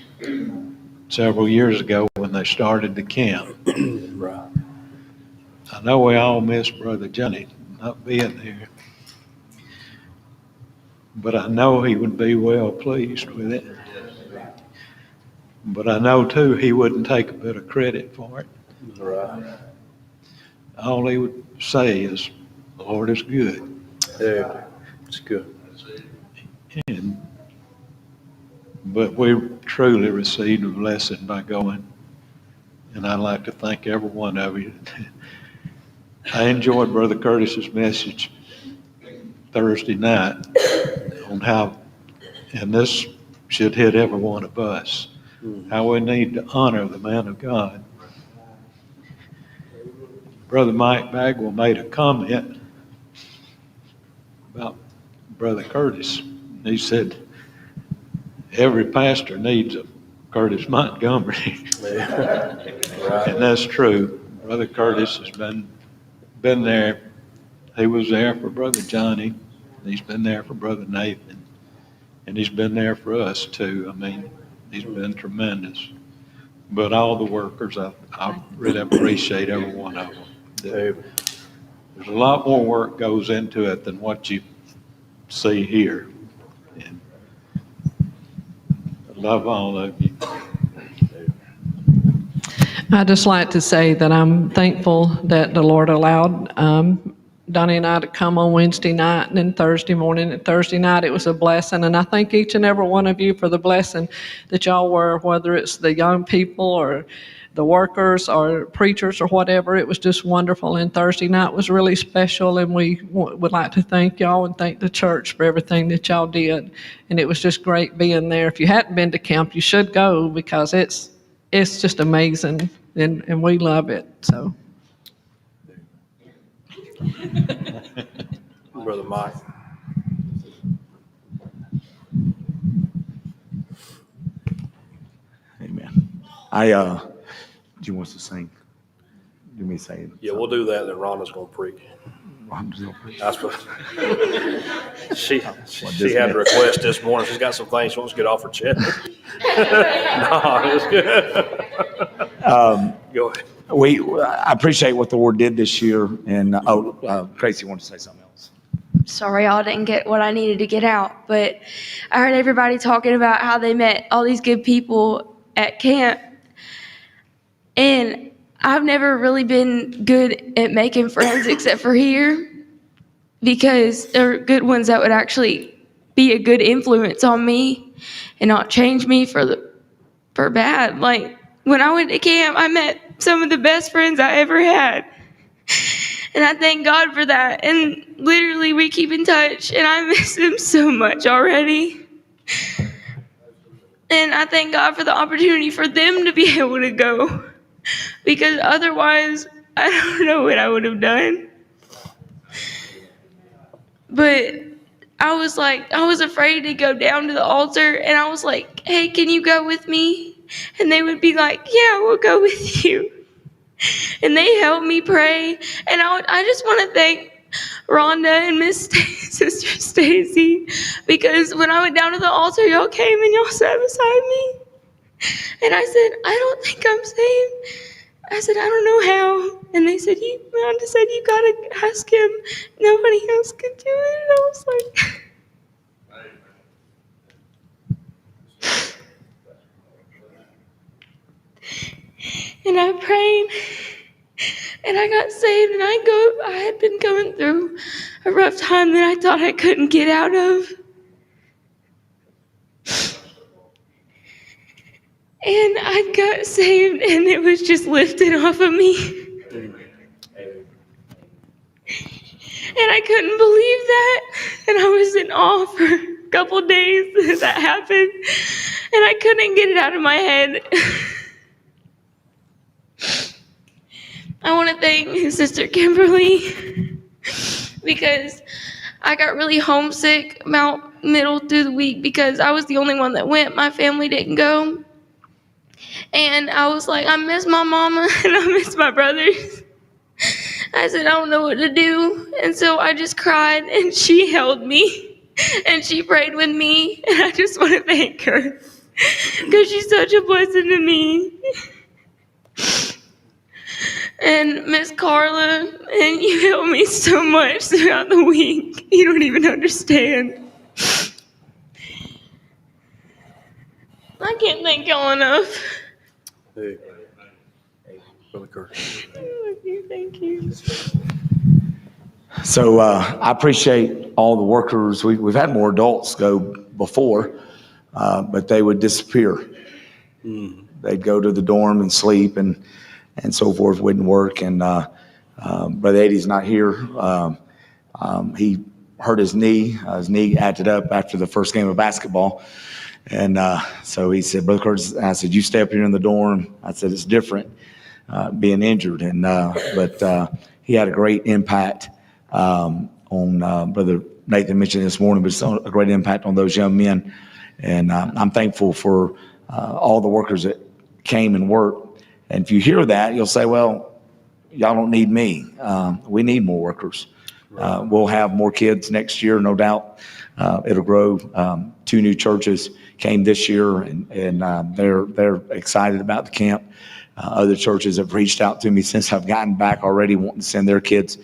several years ago when they started the camp. Right. I know we all miss Brother Johnny not being there, but I know he would be well pleased with it. But I know too he wouldn't take a bit of credit for it. Right. All he would say is, the Lord is good. Yeah, it's good. But we truly received a blessing by going. And I'd like to thank every one of you. I enjoyed Brother Curtis's message Thursday night on how, and this should hit every one of us, how we need to honor the man of God. Brother Mike Bagwell made a comment about Brother Curtis. He said, every pastor needs a Curtis Montgomery. Right. And that's true. Brother Curtis has been there. He was there for Brother Johnny. He's been there for Brother Nathan. And he's been there for us too. I mean, he's been tremendous. But all the workers, I really appreciate every one of them. Dave, there's a lot more work goes into it than what you see here. And I love all of you. I'd just like to say that I'm thankful that the Lord allowed Donnie and I to come on Wednesday night and then Thursday morning. And Thursday night, it was a blessing. And I thank each and every one of you for the blessing that y'all were, whether it's the young people or the workers or preachers or whatever. It was just wonderful. And Thursday night was really special. And we would like to thank y'all and thank the church for everything that y'all did. And it was just great being there. If you hadn't been to camp, you should go, because it's just amazing. And we love it. So. Brother Mike. Amen. Do you want us to sing? Do me say it. Yeah, we'll do that, then Rhonda's gonna preach. That's what, she had a request this morning. She's got some things she wants to get off her chest. No, it's good. Go ahead. I appreciate what the Lord did this year, and Tracy wanted to say something else. Sorry, y'all didn't get what I needed to get out, but I heard everybody talking about how they met all these good people at camp, and I've never really been good at making friends except for here, because there are good ones that would actually be a good influence on me and not change me for bad. Like, when I went to camp, I met some of the best friends I ever had. And I thank God for that. And literally, we keep in touch, and I miss them so much already. And I thank God for the opportunity for them to be able to go, because otherwise, I don't know what I would have done. But I was afraid to go down to the altar, and I was like, hey, can you go with me? And they would be like, yeah, we'll go with you. And they helped me pray. And I just want to thank Rhonda and Sister Stacy, because when I went down to the altar, y'all came and y'all sat beside me. And I said, I don't think I'm saved. I said, I don't know how. And they said, Rhonda said, you got to ask him. Nobody else could do it. And I was like... And I prayed, and I got saved, and I had been going through a rough time that I thought I couldn't get out of. And I got saved, and it was just lifted off of me. And I couldn't believe that, and I was in awe for a couple days that happened, and I couldn't get it out of my head. I want to thank Sister Kimberly, because I got really homesick about middle through the week, because I was the only one that went. My family didn't go. And I was like, I miss my mama and I miss my brothers. I said, I don't know what to do. And so I just cried, and she held me and she prayed with me. And I just want to thank her, because she's such a blessing to me. And Miss Carla, and you helped me so much throughout the week. You don't even understand. I can't thank y'all enough. Hey, Brother Curtis. Thank you. So I appreciate all the workers. We've had more adults go before, but they would disappear. They'd go to the dorm and sleep and so forth. Wouldn't work. And Brother Eddie's not here. He hurt his knee. His knee acted up after the first game of basketball. And so he said, Brother Curtis, I said, you stay up here in the dorm. I said, it's different being injured. And but he had a great impact on Brother Nathan mentioned this morning, but it's a great impact on those young men. And I'm thankful for all the workers that came and worked. And if you hear that, you'll say, well, y'all don't need me. We need more workers. We'll have more kids next year, no doubt. It'll grow. 2 new churches came this year, and they're excited about the camp. Other churches have reached out to me since I've gotten back already, wanting to send their kids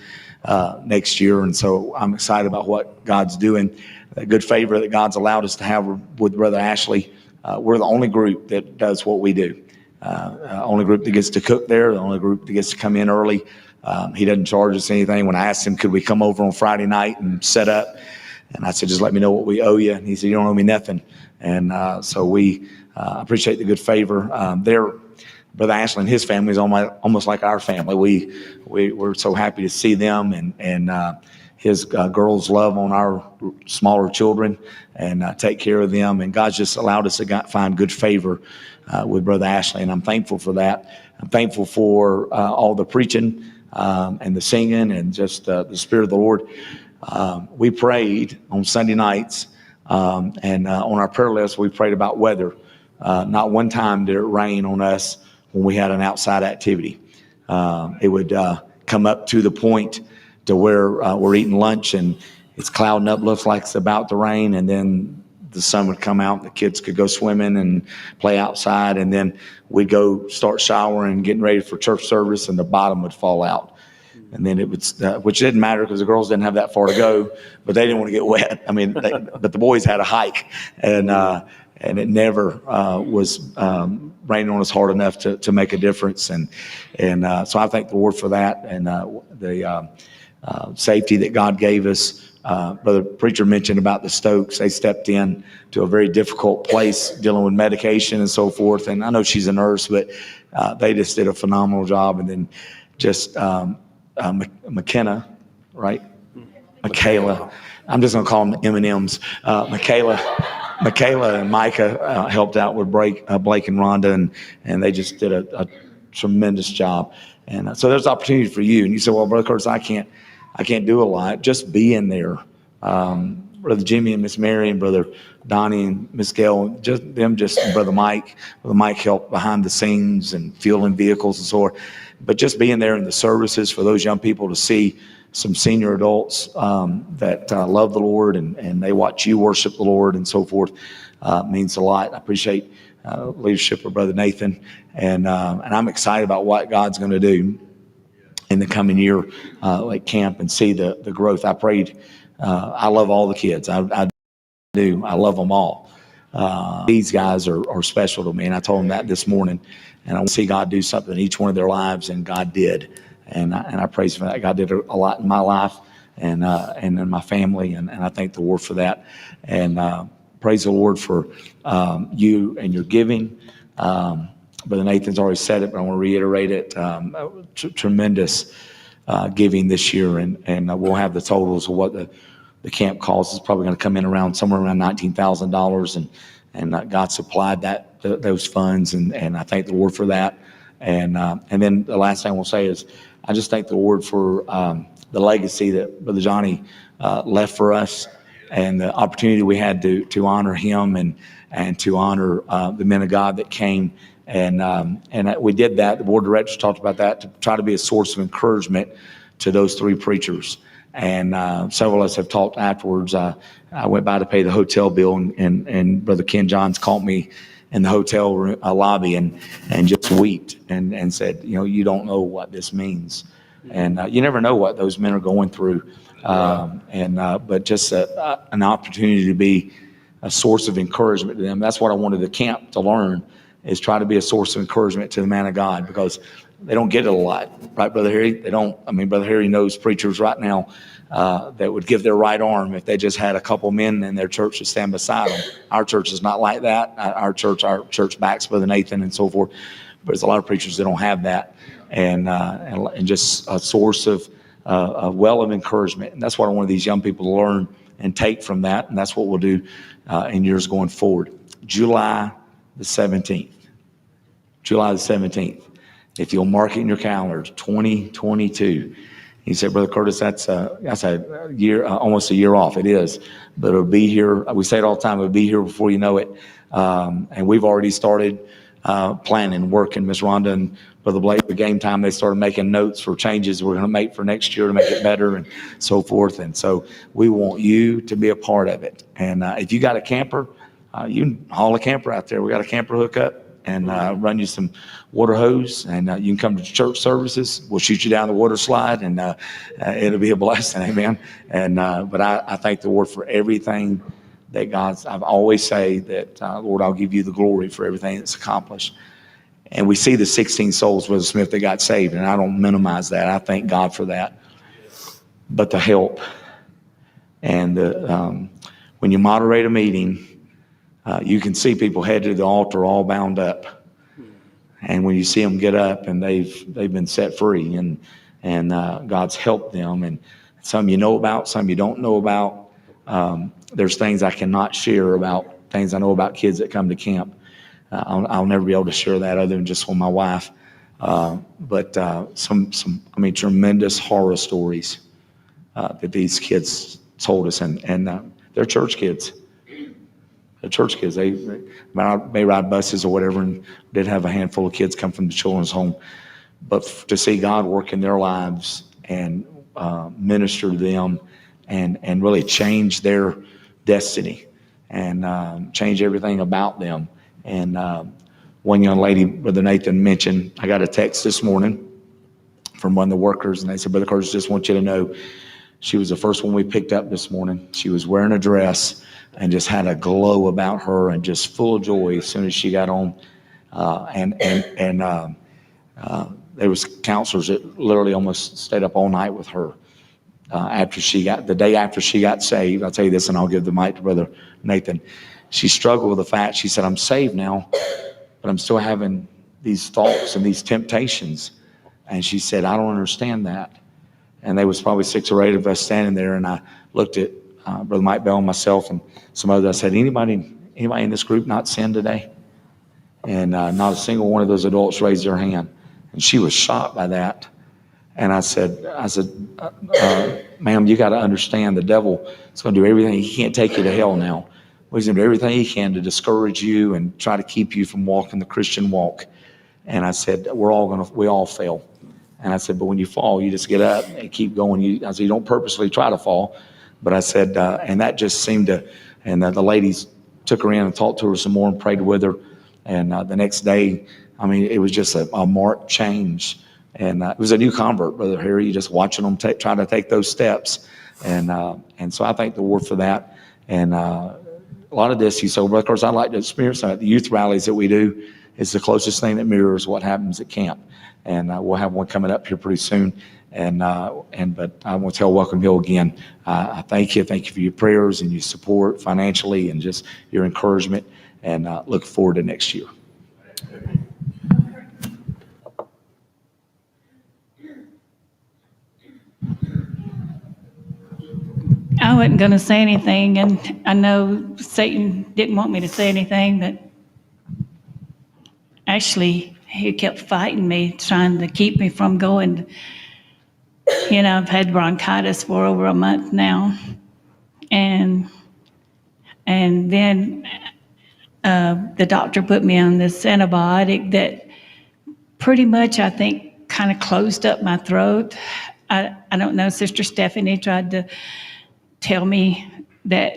next year. And so I'm excited about what God's doing. A good favor that God's allowed us to have with Brother Ashley. We're the only group that does what we do. Only group that gets to cook there, the only group that gets to come in early. He doesn't charge us anything. When I asked him, could we come over on Friday night and set up? And I said, just let me know what we owe you. And he said, you don't owe me nothing. And so we appreciate the good favor. Brother Ashley and his family is almost like our family. We're so happy to see them, and his girls love on our smaller children and take care of them. And God's just allowed us to find good favor with Brother Ashley, and I'm thankful for that. I'm thankful for all the preaching and the singing and just the Spirit of the Lord. We prayed on Sunday nights, and on our prayer list, we prayed about weather. Not one time did it rain on us when we had an outside activity. It would come up to the point to where we're eating lunch and it's clouding up, looks like it's about to rain, and then the sun would come out, the kids could go swimming and play outside, and then we'd go start showering and getting ready for church service, and the bottom would fall out. And then it would, which didn't matter because the girls didn't have that far to go, but they didn't want to get wet. I mean, but the boys had a hike, and it never was raining on us hard enough to make a difference. And so I thank the Lord for that, and the safety that God gave us. Brother Preacher mentioned about the Stokes. They stepped in to a very difficult place dealing with medication and so forth. And I know she's a nurse, but they just did a phenomenal job. And then just McKenna, right? Michaela. I'm just going to call them M&Ms. Michaela and Micah helped out with Blake and Rhonda, and they just did a tremendous job. And so there's opportunity for you. And you say, well, Brother Curtis, I can't do a lot. Just being there. Brother Jimmy and Miss Mary and Brother Donnie and Miss Gail, just Brother Mike. Brother Mike helped behind the scenes and fueling vehicles and so on. But just being there in the services for those young people to see some senior adults that love the Lord and they watch you worship the Lord and so forth means a lot. I appreciate leadership of Brother Nathan, and I'm excited about what God's going to do in the coming year, like camp, and see the growth. I prayed. I love all the kids. I do. I love them all. These guys are special to me, and I told them that this morning. And I want to see God do something in each one of their lives, and God did. And I praise for that. God did a lot in my life and in my family, and I thank the Lord for that. And praise the Lord for you and your giving. Brother Nathan's already said it, but I want to reiterate it. Tremendous giving this year, and we'll have the totals of what the camp costs. It's probably going to come in somewhere around $19,000, and God supplied those funds, and I thank the Lord for that. And then the last thing I will say is I just thank the Lord for the legacy that Brother Johnny left for us, and the opportunity we had to honor him and to honor the men of God that came. And we did that. The board of directors talked about that to try to be a source of encouragement to those three preachers. And several of us have talked afterwards. I went by to pay the hotel bill, and Brother Ken Johns called me in the hotel room, lobby and just wept and said, you don't know what this means. And you never know what those men are going through. But just an opportunity to be a source of encouragement to them. That's what I wanted the camp to learn, is try to be a source of encouragement to the man of God, because they don't get it a lot. Right, Brother Harry? They don't. I mean, Brother Harry knows preachers right now that would give their right arm if they just had a couple men in their church to stand beside them. Our church is not like that. Our church backs Brother Nathan and so forth. But there's a lot of preachers that don't have that, and just a source of a well of encouragement. And that's what I want these young people to learn and take from that. And that's what we'll do in years going forward. July the 17th. July the 17th. If you'll mark it in your calendars, 2022. He said, Brother Curtis, that's a year, almost a year off. It is, but it'll be here. We say it all the time. It'll be here before you know it. And we've already started planning, working. Miss Rhonda and Brother Blake, the game time, they started making notes for changes we're going to make for next year to make it better and so forth. And so we want you to be a part of it. And if you got a camper, you can haul a camper out there. We got a camper hookup. and run you some water hose, and you can come to church services. We'll shoot you down the water slide, and it'll be a blessing. Amen. And but I thank the Lord for everything that I've always say that, Lord, I'll give you the glory for everything that's accomplished. And we see the 16 souls, Brother Smith, that got saved, and I don't minimize that. I thank God for that. But the help and when you moderate a meeting, you can see people head to the altar all bound up. And when you see them get up and they've been set free, and God's helped them, and some you know about, some you don't know about. There's things I cannot share about, things I know about kids that come to camp. I'll never be able to share that other than just with my wife. But some tremendous horror stories that these kids told us, and they're church kids. They're church kids. They may ride buses or whatever, and did have a handful of kids come from the children's home. But to see God work in their lives and minister to them and really change their destiny and change everything about them. And one young lady, Brother Nathan mentioned, I got a text this morning from one of the workers, and they said, Brother Curtis, just want you to know, she was the first one we picked up this morning. She was wearing a dress and just had a glow about her and just full of joy as soon as she got on. There was counselors that literally almost stayed up all night with her the day after she got saved. I'll tell you this, and I'll give the mic to Brother Nathan. She struggled with the fact, she said, I'm saved now, but I'm still having these thoughts and these temptations. And she said, I don't understand that. And there was probably 6 or 8 of us standing there, and I looked at Brother Mike Bell and myself and some others. I said, anybody in this group not sin today? And not a single one of those adults raised their hand. And she was shocked by that. And I said, ma'am, you got to understand the devil is going to do everything. He can't take you to hell now. He's going to do everything he can to discourage you and try to keep you from walking the Christian walk. And I said, we all fail. And I said, but when you fall, you just get up and keep going. I said, you don't purposely try to fall. But I said, and that just seemed to, and the ladies took her in and talked to her some more and prayed with her. And the next day, it was just a marked change. And it was a new convert, Brother Harry, just watching them try to take those steps. And so I thank the Lord for that. And a lot of this, you say, well, of course, I'd like to experience that. The youth rallies that we do is the closest thing that mirrors what happens at camp. And we'll have one coming up here pretty soon. But I want to tell Welcome Hill again, I thank you. Thank you for your prayers and your support financially and just your encouragement. And look forward to next year. I wasn't going to say anything, and I know Satan didn't want me to say anything, but actually he kept fighting me, trying to keep me from going. I've had bronchitis for over a month now, and then the doctor put me on this antibiotic that pretty much, I think, kind of closed up my throat. I don't know, Sister Stephanie tried to tell me that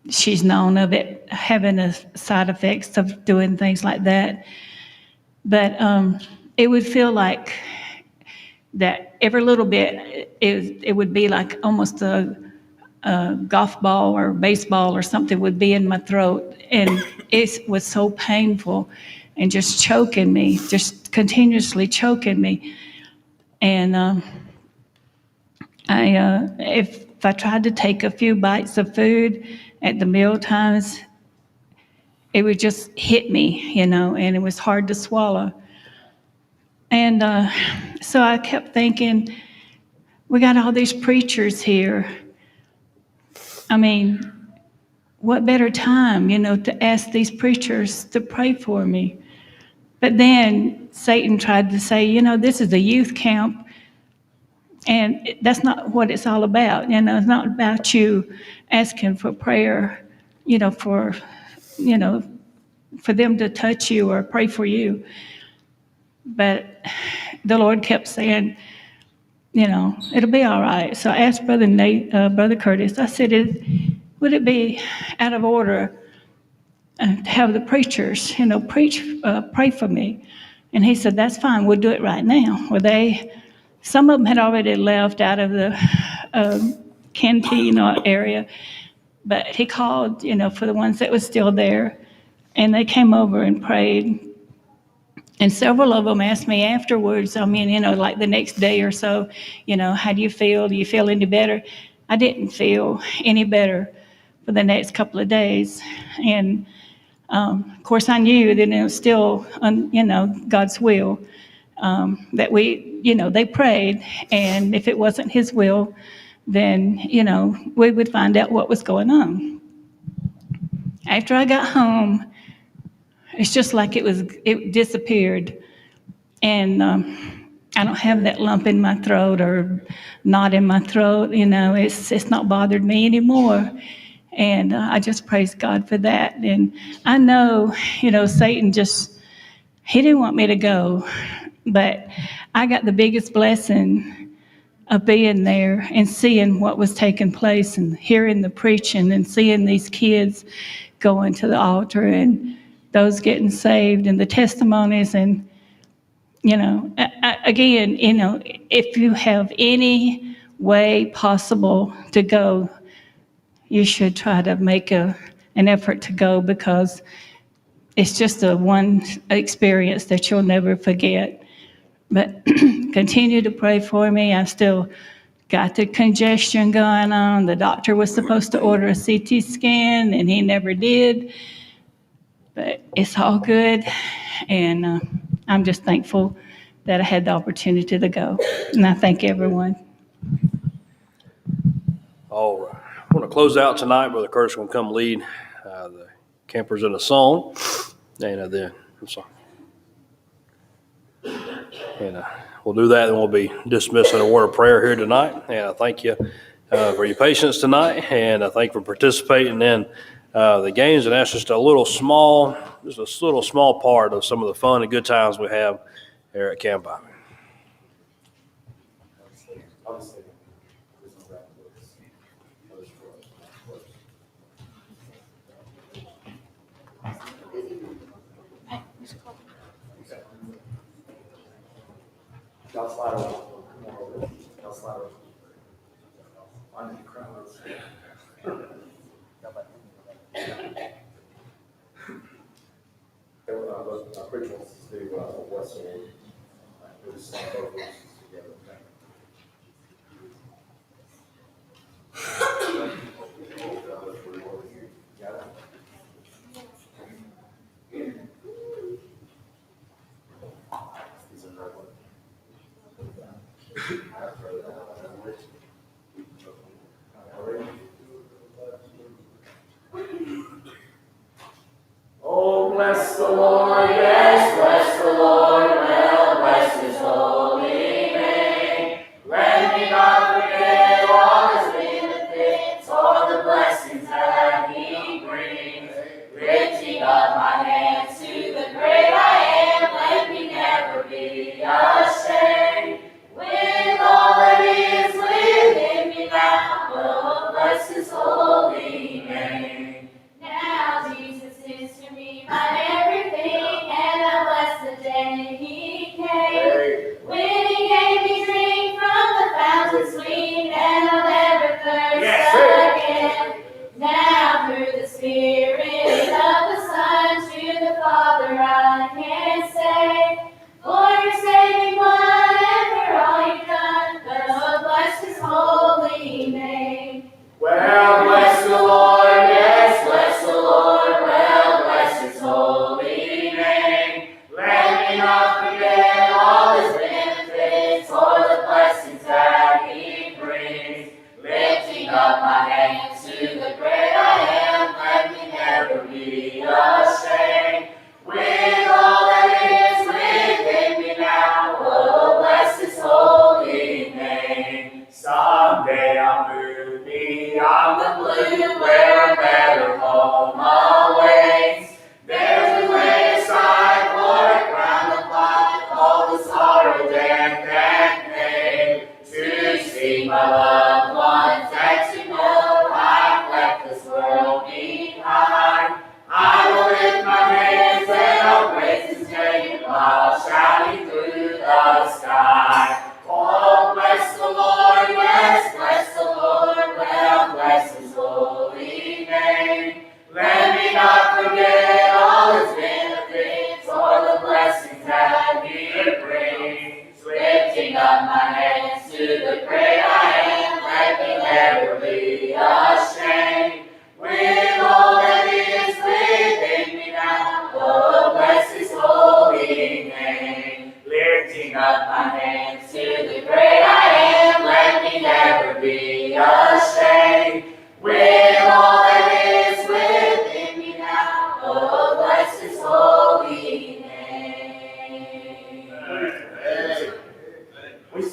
she's known of it having a side effects of doing things like that. But it would feel like that every little bit, it would be like almost a golf ball or baseball or something would be in my throat. And it was so painful and just choking me, just continuously choking me. And if I tried to take a few bites of food at the meal times, it would just hit me, and it was hard to swallow. And so I kept thinking, we got all these preachers here. What better time, to ask these preachers to pray for me? But then Satan tried to say, this is a youth camp. And that's not what it's all about. It's not about you asking for prayer, for them to touch you or pray for you. But the Lord kept saying, it'll be all right. So I asked Brother Curtis, I said, would it be out of order to have the preachers, pray for me. And he said, that's fine, we'll do it right now. Well, some of them had already left out of the canteen area, but he called, for the ones that was still there, and they came over and prayed. And several of them asked me afterwards, like the next day or so, how do you feel? Do you feel any better? I didn't feel any better for the next couple of days. And of course, I knew that it was still, God's will, that they prayed. And if it wasn't His will, then, we would find out what was going on. After I got home, it's just like it disappeared. And I don't have that lump in my throat or knot in my throat. It's not bothered me anymore. And I just praise God for that. And I know, Satan he didn't want me to go. But I got the biggest blessing of being there and seeing what was taking place and hearing the preaching and seeing these kids going to the altar and those getting saved and the testimonies. And, again, if you have any way possible to go, you should try to make an effort to go, because it's just one experience that you'll never forget. But continue to pray for me. I still got the congestion going on. The doctor was supposed to order a CT scan, and he never did. But it's all good, and I'm just thankful that I had the opportunity to go. And I thank everyone. All right. I want to close out tonight. Brother Curtis is going to come lead the campers in a song. And then, I'm sorry. And we'll do that, and we'll be dismissing a word of prayer here tonight. And I thank you for your patience tonight, and I thank you for participating in the games. And that's just a little small part of some of the fun and good times we have here at Camp Ivy. Y'all slide over. Come on over. Y'all slide over. I need crowds. Our preacher wants us to do what's in. We'll just stand both voices together. Got it? These are her words. Oh, bless the Lord, yes, bless the Lord, well, bless His holy name. Let me not forget all His benefits, all the blessings that He brings. Lifting up my hands to the great I am, let me never be ashamed. With all that is within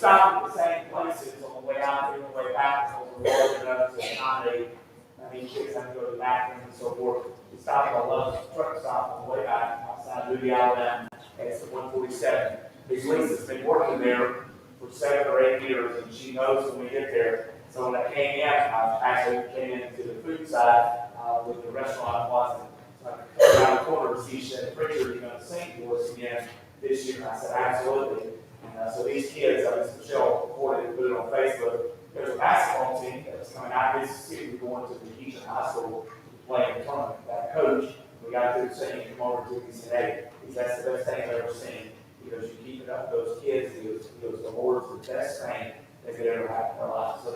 stopped at the same places on the way out and the way back, because we're large enough to accommodate, I mean, kids have to go to the bathroom and so forth. We stopped at a Love's truck stop on the way back outside Moody, Alabama, and it's the 147. His Lisa's been working there for 7 or 8 years, and she knows when we get there. So when I came in, I actually came into the food side with the restaurant wasn't. So I come around the corner to see she said, "Preacher, you're going to sing for us again this year?" And I said, "Absolutely." And so these kids, Miss Michelle recorded and put it on Facebook. There's a basketball team that was coming out of Mississippi going to the Keystone High School to play in the tournament. That coach, we got through singing, come over to me and said, "Hey, that's the best thing I've ever seen." Because you keep it up with those kids, he goes, "The Lord's the best thing that could ever happen in their lives." So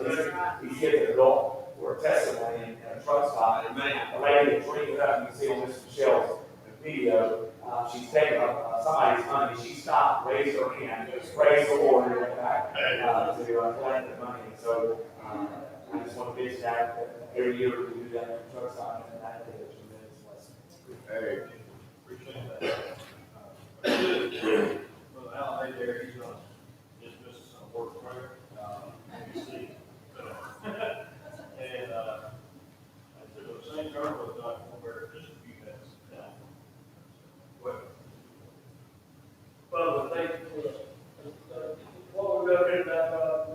these kids are adult, were a testimony in a truck stop. And a lady that dreamed it up, you can see on Miss Michelle's video, she's taking up somebody's money. She stopped, raised her hand, just praised the Lord, and went back to collect the money. So I just want to mention that every year we do that at the truck stop, and that is a tremendous blessing. Hey, appreciate that. Well, Al, hey there, he's on dismiss some work prayer. You see. And I took the same term with Dr. Morberg, just a few minutes down. Well, Father, thank you for what we've done here tonight,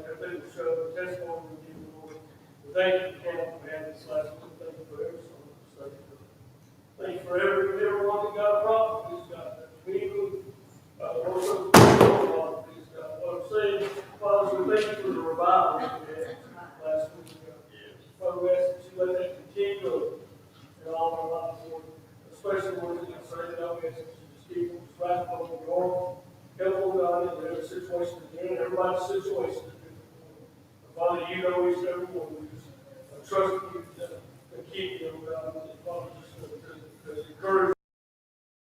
everything we showed, the testimony we give you, Lord. We thank you for Camp we had this last week. Thank you for every song. Thank you for everyone that got a problem. Please, God, community, also, please, God. What I'm saying, Father, we thank you for the revival that we had last week. Father, we ask that you let that continue in all our lives, Lord. Especially when we can say that I ask that you just keep us right from the door. Help, God, in every situation again, everybody's situation. Father, you know each and every one. We just trust you to keep them, God. Father, just to encourage